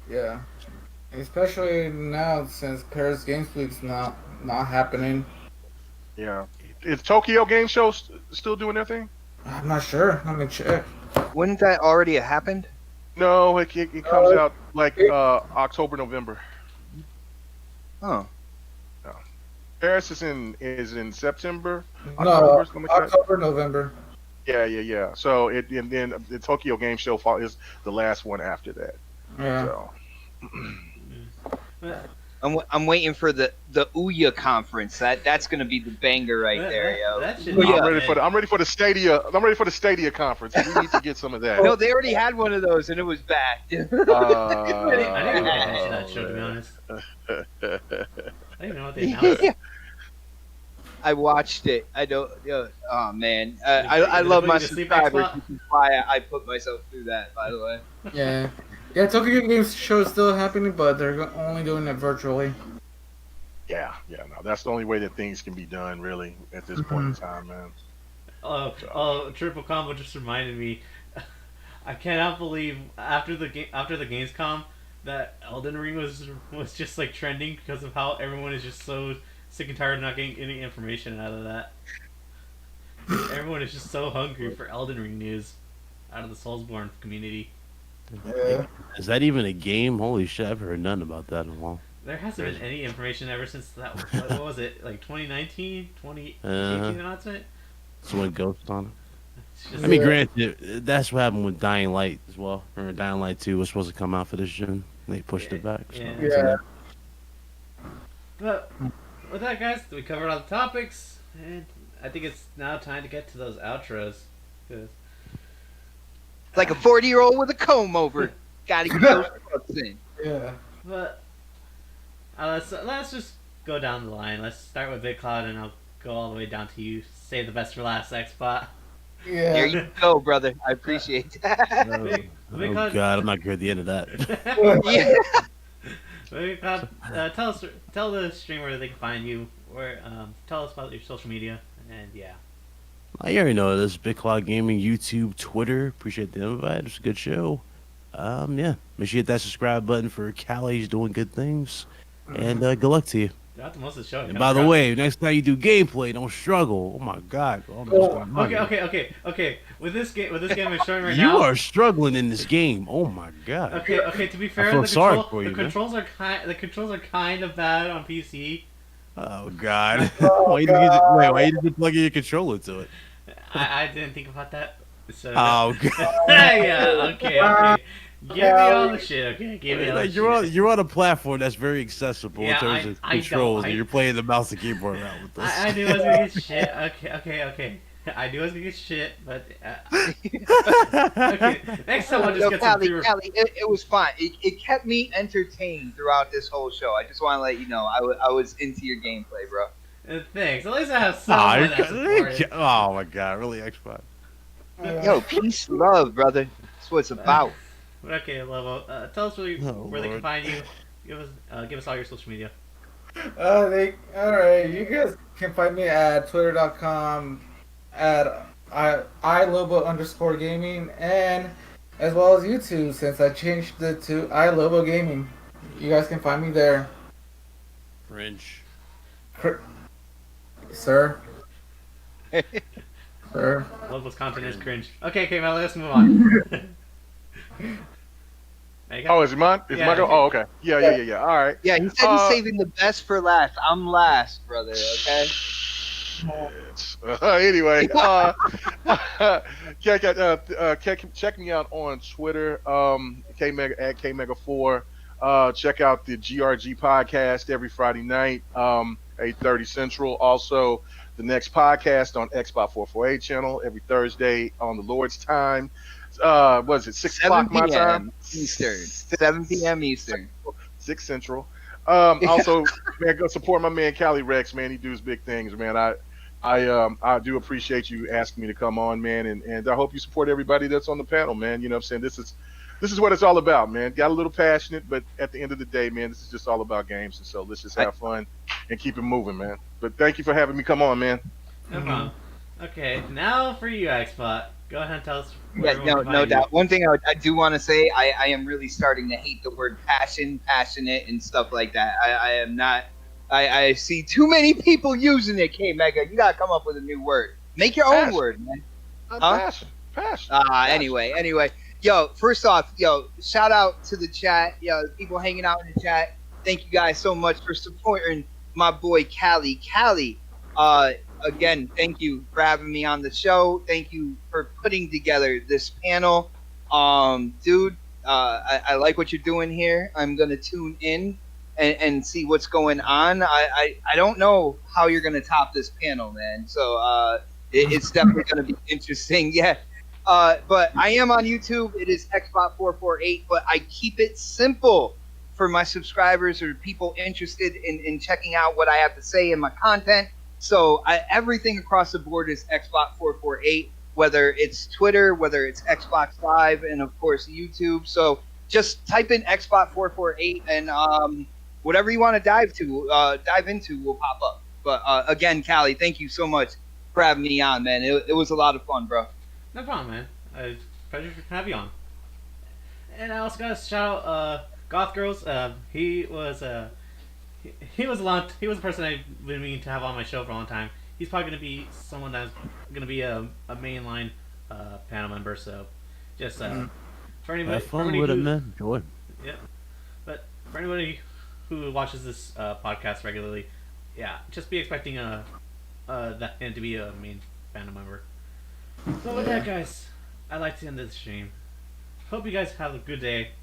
Yeah. Especially now since Paris Games Week's not happening. Yeah. Is Tokyo Game Show still doing their thing? I'm not sure. Let me check. Wouldn't that already have happened? No, it comes out like October, November. Oh. Paris is in September. No, October, something like that? October, November. Yeah. So and then the Tokyo Game Show is the last one after that. Yeah. So. But, I'm waiting for the Ouya conference. That's gonna be the banger right there, yo. That should Ouya. I'm ready for the Stadia. I'm ready for the Stadia conference. We need to get some of that. No, they already had one of those and it was bad. I didn't even pay attention to that show, to be honest. I didn't even know what they announced. I watched it. I don't. Oh man, Did it I put love you my to sleep, subscribers. Xbox? Which is why I put myself through that. By the way. Yeah. Yeah, Tokyo Games Show is still happening, but they're only doing it virtually. Yeah. No, that's the only way that things can be done, really, at this point in time, man. Oh, Triple Combo just reminded me. I cannot believe after the Gamescom that Elden Ring was just like trending because of how everyone is just so sick and tired of not getting any information out of that. Everyone is just so hungry for Elden Ring news out of the Soulsborne community. Yeah. is that even a game? Holy shit! I've heard nothing about that in a while. There hasn't been any information ever since that. What was it? Like 2019, 2018 announcement? Someone Ghost on it. It's just, I mean, granted, that's what happened with Dying Light as well. Remember, Dying Light 2 was supposed to come out for this gen. They pushed it back. So. Yeah. Yeah. But with that, guys, we covered all the topics, and I think it's now time to get to those outros. 'Cause Like a 40-year-old with a comb over. Gotta get those fucks in. Yeah. But let's just go down the line. Let's start with BitCloud, and I'll go all the way down to you. Save the best for last, Xbot. There Yeah. you go, brother. I appreciate that. Oh God, I'm not good at the end of that. Yeah. Tell the streamer where they can find you, or tell us about your social media, and yeah. I already know this. Big Cloud Gaming, YouTube, Twitter. Appreciate the invite. It's a good show. Yeah. Make sure you hit that subscribe button for Callie's doing good things. And good luck to you. Throughout the most of the show. And by the way, next time you do gameplay, don't struggle. Oh my God. Okay. With this game I'm showing right You now. are struggling in this game. Oh my God. Okay. To be fair, feel the sorry for you, the man. controls are kind of bad on PC. Oh God. Why you didn't plug in your controller to it? I didn't think about that. So. Oh God. Yeah. Okay. Give me all the shit. Okay. Give me all the Like, shit. you're on a platform that's very accessible in Yeah, terms of I controls, know. and you're playing the mouse and keyboard around with this. I knew I was gonna get shit. Okay. I knew I was gonna get shit, but okay. Next time I'll just No, get some Callie, it was fine. It kept me entertained throughout this whole show. I just want to let you know I was into your gameplay, bro. Thanks. At least I have Aw, someone that supports. oh my God, really, Xbox? Yo, peace, love, brother. That's what it's about. Okay, Levo. Tell us where they can Lord. find you. Give us all your social media. Alright, you guys can find me at twitter.com at ilobo_gaming and as well as YouTube since I changed it to iLobo Gaming. You guys can find me there. Fringe. Sir. Sir. Levo's content is cringe. Okay, man, let's move on. Oh, is it mine? Is Yeah, mine go? okay. Oh, okay. Yeah. All right. Yeah, he said he's saving the best for last. I'm last, brother. Okay. Anyway, check me out on Twitter, Kmega at Kmega4. Check out the GRG podcast every Friday night, 8:30 Central. Also, the next podcast on Xbox 448 channel every Thursday on the Lord's time. What is it? 6 o'clock my time? Eastern. 7 p.m. Eastern. 6 Central. Also, man, go support my man Cali Rex, man. He does big things, man. I do appreciate you asking me to come on, man, and I hope you support everybody that's on the panel, man. You know what I'm saying? This is what it's all about, man. Got a little passionate, but at the end of the day, man, this is just all about games, and so let's just have fun and keep it moving, man. But thank you for having me come on, man. No problem. Okay, now for you, Xbot. Go ahead and tell us. Yeah, no doubt. One thing I do want to say, I am really starting to hate the word passionate, and stuff like that. I am not. I see too many people using it. K-Mega, you gotta come up with a new word. Make your own word, man. Passion. Anyway. Yo, first off, shout out to the chat. People hanging out in the chat. Thank you guys so much for supporting my boy Callie. Callie, again, thank you for having me on the show. Thank you for putting together this panel. Dude, I like what you're doing here. I'm gonna tune in and see what's going on. I don't know how you're gonna top this panel, man. So it's definitely gonna be interesting. Yeah. But I am on YouTube. It is Xbot448, but I keep it simple for my subscribers or people interested in checking out what I have to say in my content. So everything across the board is Xbot448, whether it's Twitter, whether it's Xbox Live, and of course YouTube. So just type in Xbot448 and whatever you want to dive into will pop up. But again, Callie, thank you so much for having me on, man. It was a lot of fun, bro. No problem, man. Pleasure to have you on. And I also got to shout out Goth Girls. He was a person I've been meaning to have on my show for a long time. He's probably going to be someone that's going to be a mainline panel member. So just for anybody, Have fun with it, man. Enjoy. Yeah. But for anybody who watches this podcast regularly, yeah, just be expecting him to be a main panel member. So with that, guys, I'd like to end this stream. Hope you guys have a good day.